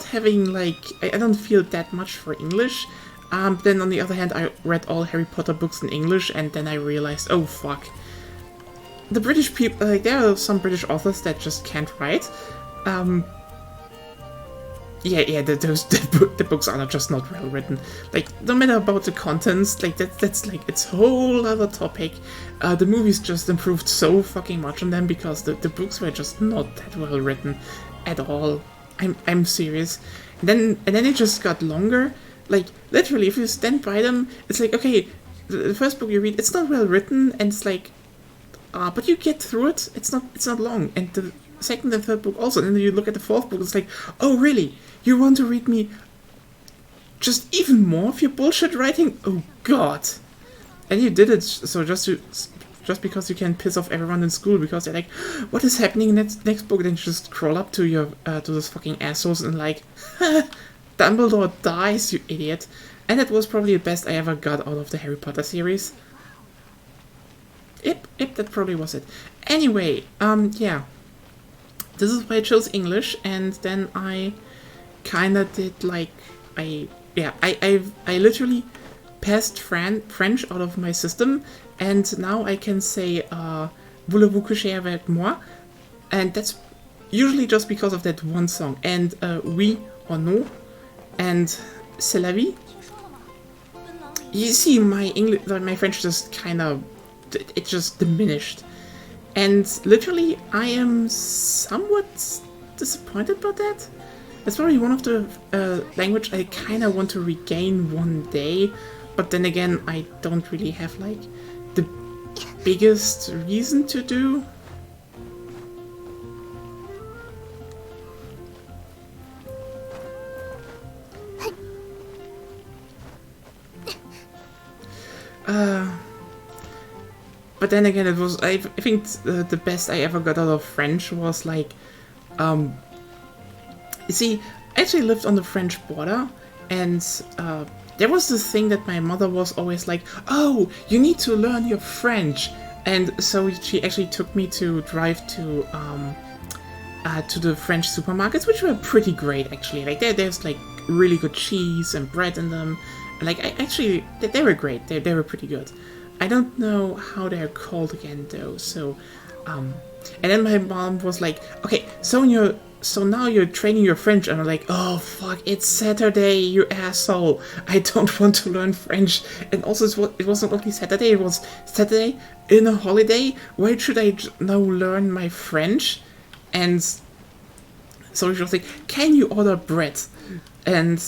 having like, I don't feel that much for English. Then on the other hand, I read all Harry Potter books in English, and then I realized, oh fuck. The British people, like, there are some British authors that just can't write. Yeah, the books are just not well written. Like, no matter about the contents, like, that's like, it's a whole other topic. The movies just improved so fucking much on them because the books were just not that well written at all. I'm serious. And then it just got longer. Like, literally, if you stand by them, it's like, okay, the first book you read, it's not well written, and it's like, but you get through it. It's not long. And the second and third book also. And then you look at the fourth book, it's like, oh really? You want to read me just even more of your bullshit writing? Oh god. And you did it so just just because you can piss off everyone in school because they're like, what is happening in that next book? Then you just crawl up to your to those fucking assholes and like, Dumbledore dies, you idiot. And that was probably the best I ever got out of the Harry Potter series. Yep, that probably was it. Anyway, yeah. This is why I chose English, and then I kinda did like, I literally passed French out of my system, and now I can say, voulez-vous coucher avec moi? And that's usually just because of that one song. And, oui or no, and c'est la vie. You see, my English, my French just kind of, it just diminished. And literally, I am somewhat disappointed about that. It's probably one of the language I kind of want to regain one day. But then again, I don't really have, like, the biggest reason to do. But then again, it was, I think the best I ever got out of French was like, you see, I actually lived on the French border, and there was this thing that my mother was always like, oh, you need to learn your French. And so she actually took me to drive to the French supermarkets, which were pretty great actually. Like there's like really good cheese and bread in them. Like they were great. They were pretty good. I don't know how they're called again though. So, and then my mom was like, okay, so now you're training your French, and I'm like, oh fuck, it's Saturday, you asshole. I don't want to learn French. And also it wasn't only Saturday, it was Saturday in a holiday. Why should I now learn my French? And so she was like, can you order bread? And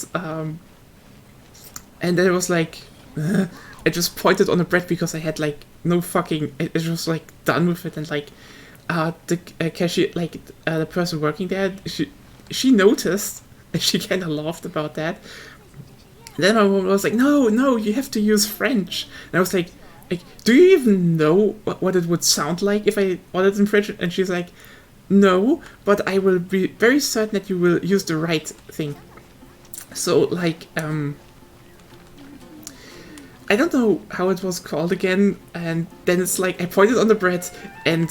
then it was like, I just pointed on the bread because I had like no fucking, it was like done with it, and like the cashier, like the person working there, she noticed, and she kind of laughed about that. And then my mom was like, no, you have to use French. And I was like, do you even know what it would sound like if I ordered in French? And she's like, no, but I will be very certain that you will use the right thing. So like, I don't know how it was called again, and then it's like I pointed on the bread, and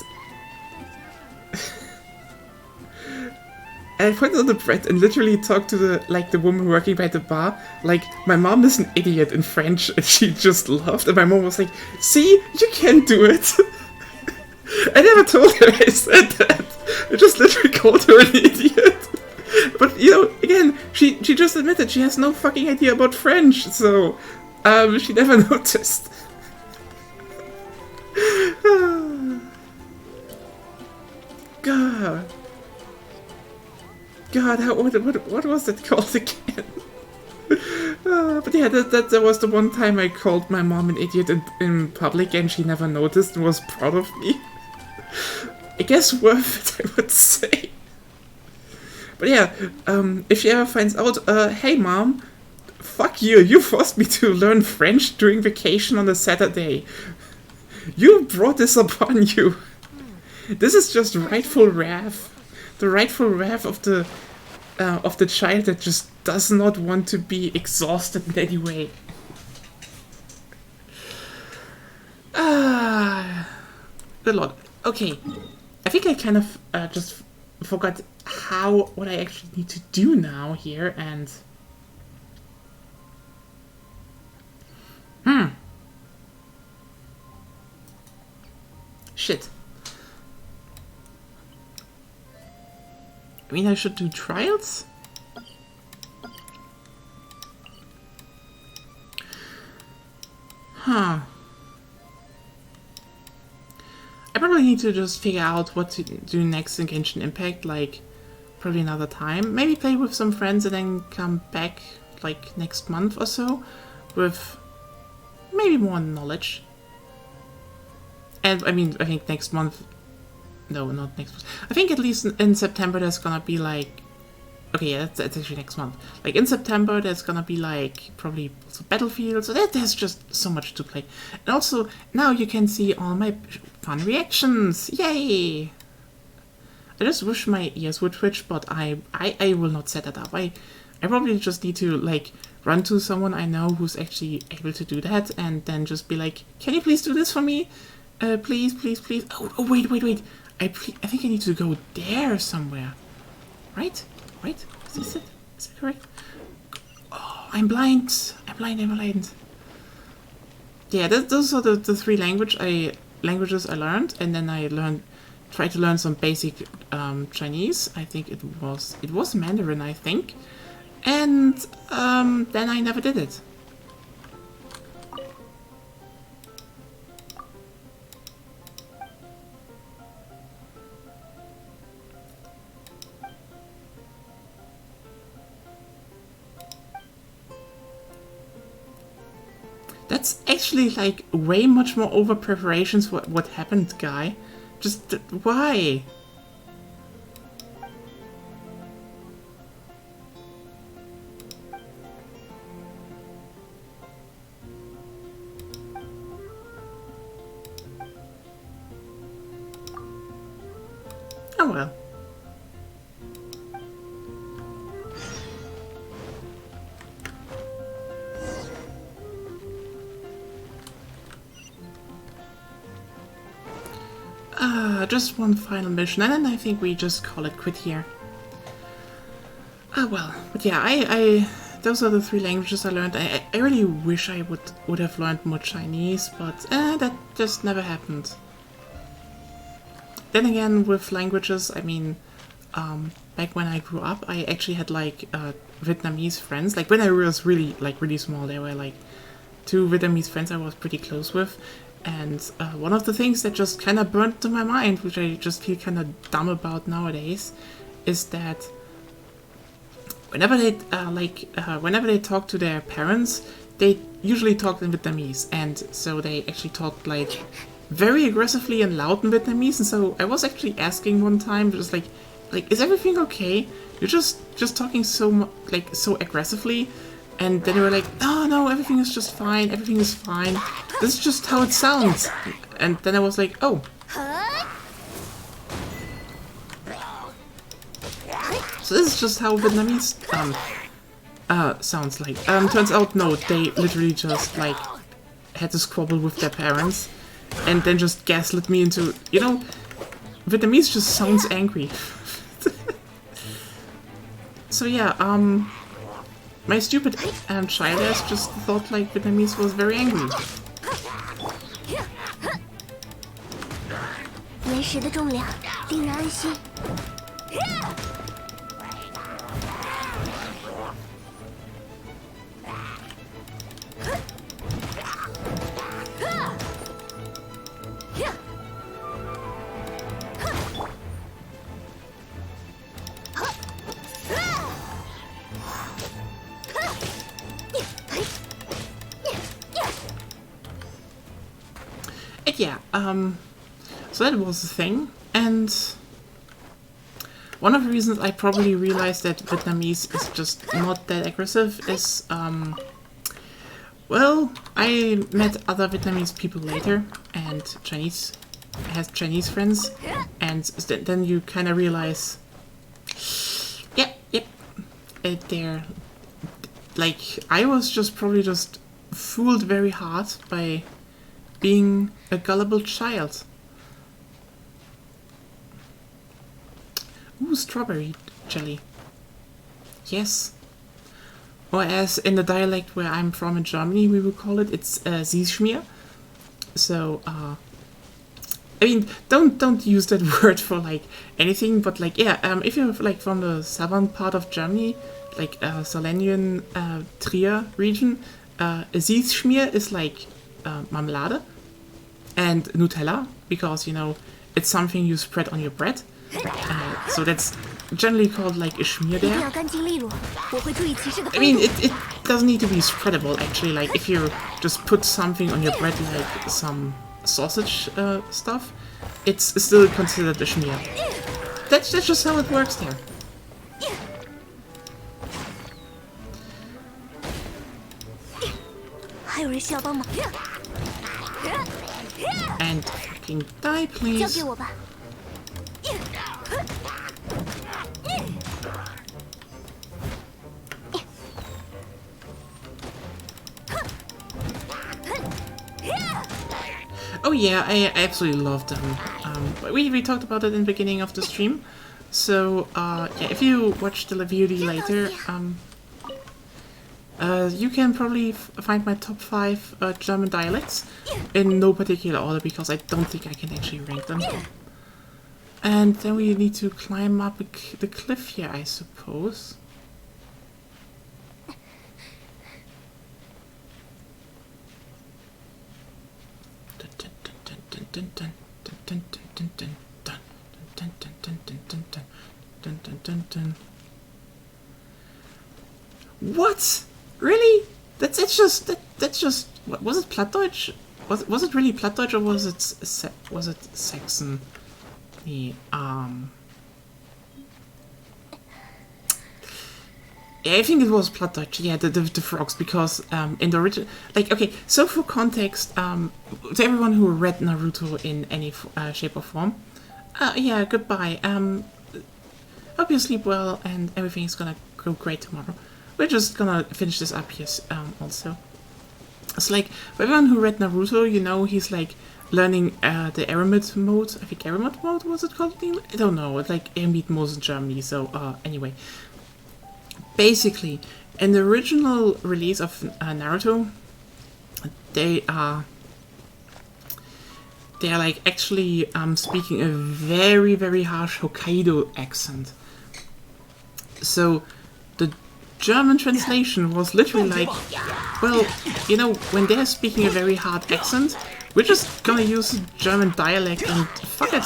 I pointed on the bread and literally talked to the woman working by the bar. Like, my mom is an idiot in French, and she just laughed. And my mom was like, "See, you can do it." I never told her I said that. I just literally called her an idiot. But you know, again, she just admitted she has no fucking idea about French, so. She never noticed. God, what was it called again? But yeah, that was the one time I called my mom an idiot in public, and she never noticed and was proud of me. I guess worth it, I would say. But yeah, if she ever finds out, hey mom, fuck you, you forced me to learn French during vacation on a Saturday. You brought this upon you. This is just rightful wrath. The rightful wrath of the child that just does not want to be exhausted in any way. Good lord. Okay. I think I kind of just forgot what I actually need to do now here, and shit. I mean, I should do trials? Huh. I probably need to just figure out what to do next in Genshin Impact, like, probably another time. Maybe play with some friends and then come back, like, next month or so, with maybe more knowledge. And, I mean, I think next month... No, not next month. I think at least in September there's gonna be, like, okay, yeah, that's actually next month. Like in September, there's gonna be like probably also Battlefield. So there's just so much to play. And also now you can see all my fun reactions. Yay! I just wish my ears would twitch, but I will not set that up. I probably just need to like run to someone I know who's actually able to do that, and then just be like, "Can you please do this for me? Please, please, please." Oh, wait. I think I need to go there somewhere. Right? Is this it? Is it correct? Oh, I'm blind. Yeah, those are the three languages I learned, and then I tried to learn some basic Chinese. I think it was Mandarin, I think, and then I never did it. That's actually like way much more over preparations for what happened, guy. Just why? Oh well. Just one final mission, and then I think we just call it quit here. Ah, well, but yeah, I those are the three languages I learned. I really wish I would have learned more Chinese, but that just never happened. Then again, with languages, I mean, back when I grew up, I actually had like Vietnamese friends. Like when I was really small, there were like 2 Vietnamese friends I was pretty close with. And one of the things that just kind of burnt to my mind, which I just feel kind of dumb about nowadays, is that whenever they talk to their parents, they usually talk in Vietnamese, and so they actually talked like very aggressively and loud in Vietnamese. And so I was actually asking one time, just like, is everything okay? You're just talking so aggressively. And then they were like, no, everything is just fine, everything is fine. This is just how it sounds. And then I was like, oh. So this is just how Vietnamese sounds like. Turns out, no, they literally just like had to squabble with their parents and then just gaslit me into, Vietnamese just sounds angry. So yeah, my stupid child ass just thought like Vietnamese was very angry. 岩石的重量令人安心。Yeah, so that was the thing, and one of the reasons I probably realized that Vietnamese is just not that aggressive is, well, I met other Vietnamese people later, and I had Chinese friends, and then you kind of realize, yep, they're, like, I was just probably just fooled very hard by being a gullible child. Ooh, strawberry jelly. Yes. Or as in the dialect where I'm from in Germany, we will call it's Süßschmier. So, I mean, don't use that word for like anything, but like, yeah, if you're like from the southern part of Germany, like Salenian, Trier region, Süßschmier is like marmelade and Nutella, because it's something you spread on your bread. So that's generally called like a schmierder. I mean, it doesn't need to be spreadable actually. Like if you just put something on your bread, like some sausage stuff, it's still considered a schmier. That's just how it works there. 还有人需要帮忙。 And fucking die, 交 please. 给我吧。 Oh yeah, I absolutely love them. We talked about it in the beginning of the stream. So yeah, if you watch the VOD later, you can probably find my top 5 German dialects in no particular order because I don't think I can actually rank them. And then we need to climb up the cliff here, I suppose. What? Really? That's just what, was it Plattdeutsch? Was it really Plattdeutsch or was it Saxon? Yeah, I think it was Plattdeutsch. Yeah, the frogs, because in the original, like, okay, so for context, to everyone who read Naruto in any shape or form, yeah, goodbye. Hope you sleep well and everything is gonna go great tomorrow. We're just gonna finish this up here also. It's like, for everyone who read Naruto, you know he's like learning the Eremit mode. I think Eremit mode was it called? I don't know. It's like Eremit mode in Germany. So anyway, basically, in the original release of Naruto, they are like actually speaking a very, very harsh Hokkaido accent. So the German translation was literally like, well, you know, when they're speaking a very hard accent, we're just gonna use a German dialect and fuck it.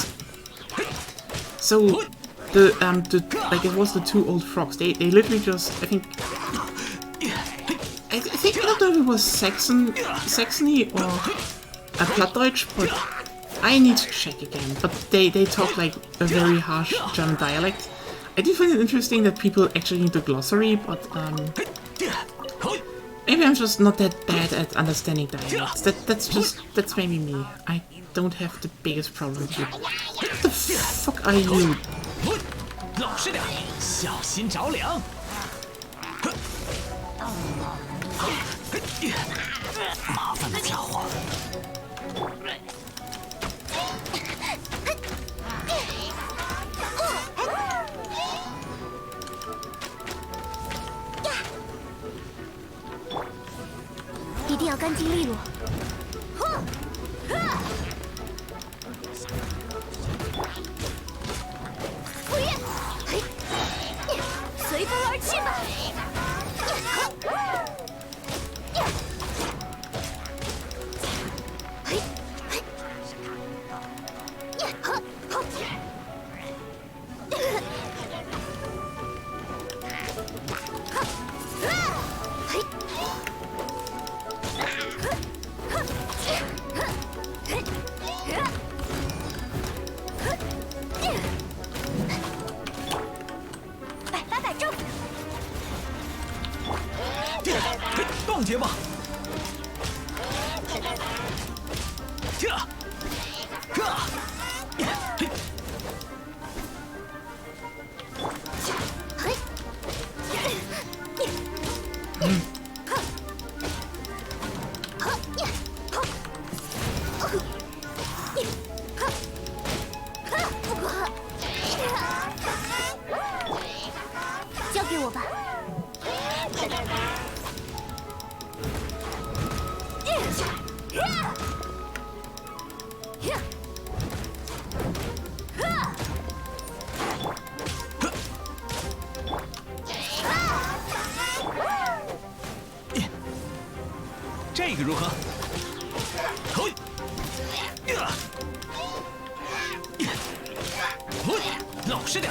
So the like, it was the 2 old frogs. They literally just, I think I don't know if it was Saxony or a Plattdeutsch, but I need to check again. But they talk like a very harsh German dialect. I do find it interesting that people actually need the glossary, but maybe I'm just not that bad at understanding dialects. That's maybe me. I don't have the biggest problem here. What the fuck are you? 老实点，小心着凉。麻烦的家伙。 一定要干净利落。随风而去吧。冻结吧！交给我吧。 这个如何？老实点。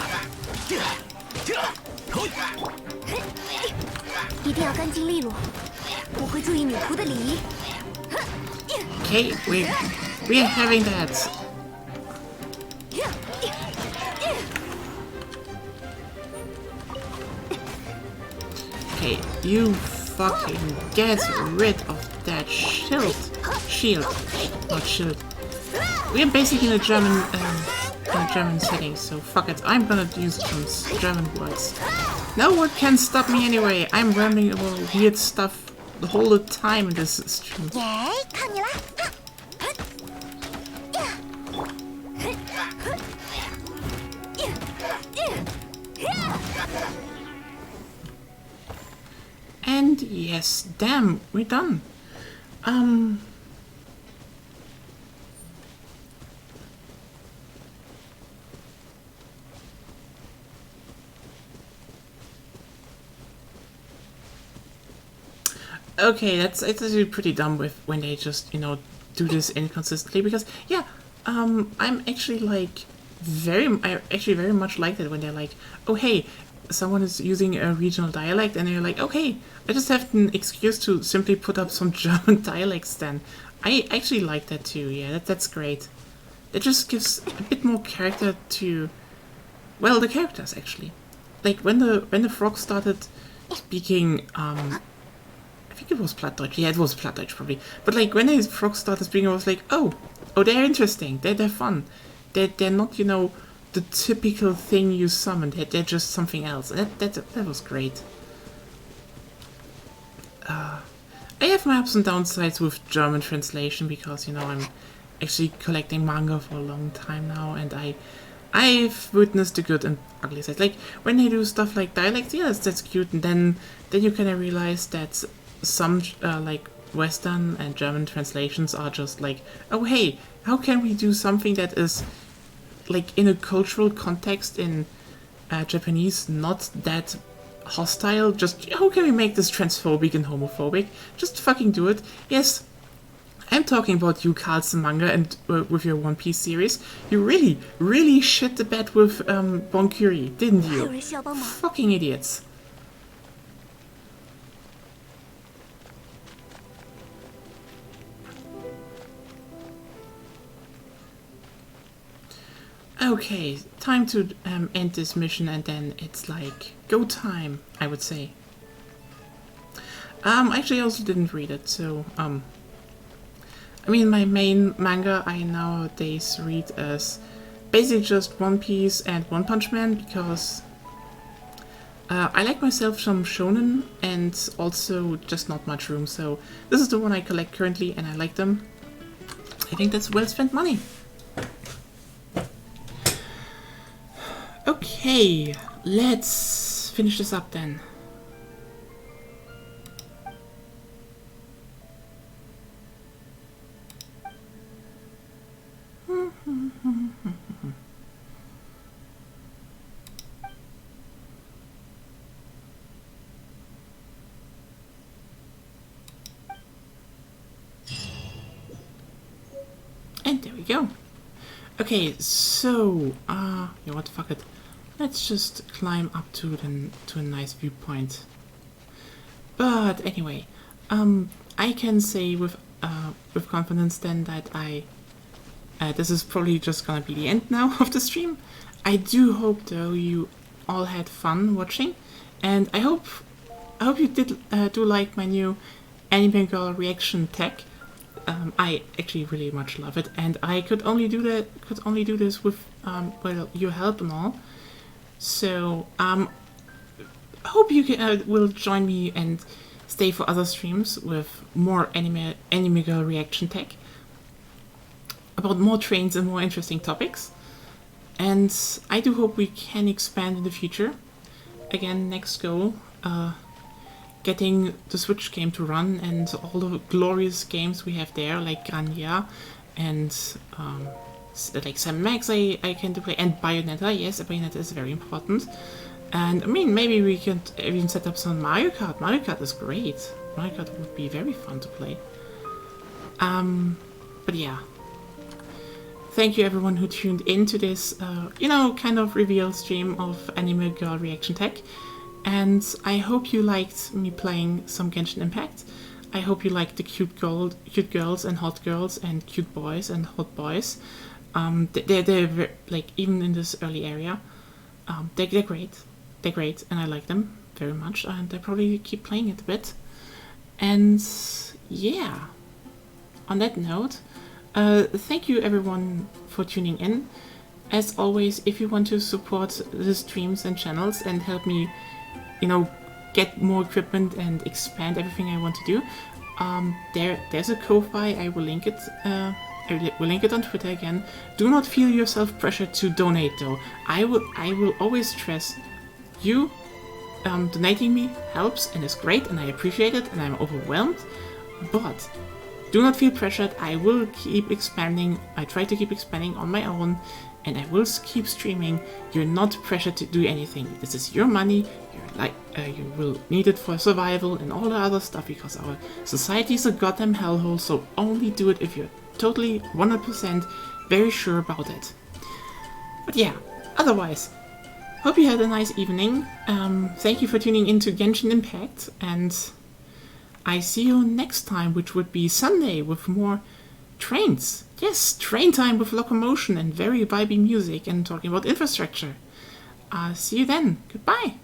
一定要干净利落，我会注意女仆的礼仪。 Okay, we're having that. Okay, you fucking get rid of that shield, not shield. We're basically in a German setting, so fuck it. I'm gonna use some German words. No one can stop me anyway. I'm rambling about weird stuff the whole time in this stream. 耶，看你啦！ And yes, damn, we're done. Okay, it's actually pretty dumb with when they just, you know, do this inconsistently, because yeah, I'm actually like I actually very much like that when they're like, oh hey, someone is using a regional dialect, and they're like, okay, I just have an excuse to simply put up some German dialects then. I actually like that too, yeah, that's great. That just gives a bit more character to, well, the characters actually. Like when the frog started speaking, I think it was Plattdeutsch. Yeah, it was Plattdeutsch probably. But like when the frogs started speaking, I was like, oh, they're interesting. They're fun. They're not, you know, the typical thing you summoned. They're just something else. That was great. I have my ups and downsides with German translation because, you know, I'm actually collecting manga for a long time now, and I've witnessed the good and ugly sides. Like when they do stuff like dialects, yeah, that's cute, and then you kind of realize that some like Western and German translations are just like, oh hey, how can we do something that is like in a cultural context in Japanese not that hostile? Just how can we make this transphobic and homophobic? Just fucking do it. Yes, I'm talking about you, Carlsen manga, and with your One Piece series. You really shit the bed with Bon Curie, didn't you? Fucking idiots. Okay, time to end this mission, and then it's like go time, I would say. Actually, I also didn't read it, so I mean, my main manga I nowadays read is basically just One Piece and One Punch Man, because I like myself some shonen and also just not much room, so this is the one I collect currently and I like them. I think that's well spent money. Okay, let's finish this up then. And there we go. Okay, so, yeah, what the fuck it. Let's just climb up to a nice viewpoint. But anyway, I can say with confidence then that this is probably just gonna be the end now of the stream. I do hope though you all had fun watching, and I hope you did do like my new anime girl reaction tech. I actually really much love it, and I could only do this with well, your help and all. So I hope you will join me and stay for other streams with more anime girl reaction tech about more trains and more interesting topics. And I do hope we can expand in the future. Again, next goal, getting the Switch game to run and all the glorious games we have there, like Grania and like Sam Max I can do play, and Bayonetta. Yes, Bayonetta is very important. And I mean, maybe we could even set up some Mario Kart. Mario Kart is great. Mario Kart would be very fun to play. But yeah. Thank you everyone who tuned into this, you know, kind of reveal stream of Anime Girl Reaction Tech. And I hope you liked me playing some Genshin Impact. I hope you liked the cute girls and hot girls and cute boys and hot boys. They're like, even in this early area, they're great. They're great, and I like them very much, and I probably keep playing it a bit. And yeah, on that note, thank you everyone for tuning in. As always, if you want to support the streams and channels and help me, you know, get more equipment and expand everything I want to do, there's a Ko-Fi. I will link it. I will link it on Twitter again. Do not feel yourself pressured to donate, though. I will always stress, you donating me helps and is great, and I appreciate it, and I'm overwhelmed. But do not feel pressured. I will keep expanding. I try to keep expanding on my own, and I will keep streaming. You're not pressured to do anything. This is your money. You will need it for survival and all the other stuff, because our society is a goddamn hellhole. So only do it if you're totally 100% very sure about it. But yeah, otherwise, hope you had a nice evening. Thank you for tuning in to Genshin Impact, and I see you next time, which would be Sunday, with more trains. Yes, train time with locomotion and very vibey music and talking about infrastructure. See you then. Goodbye.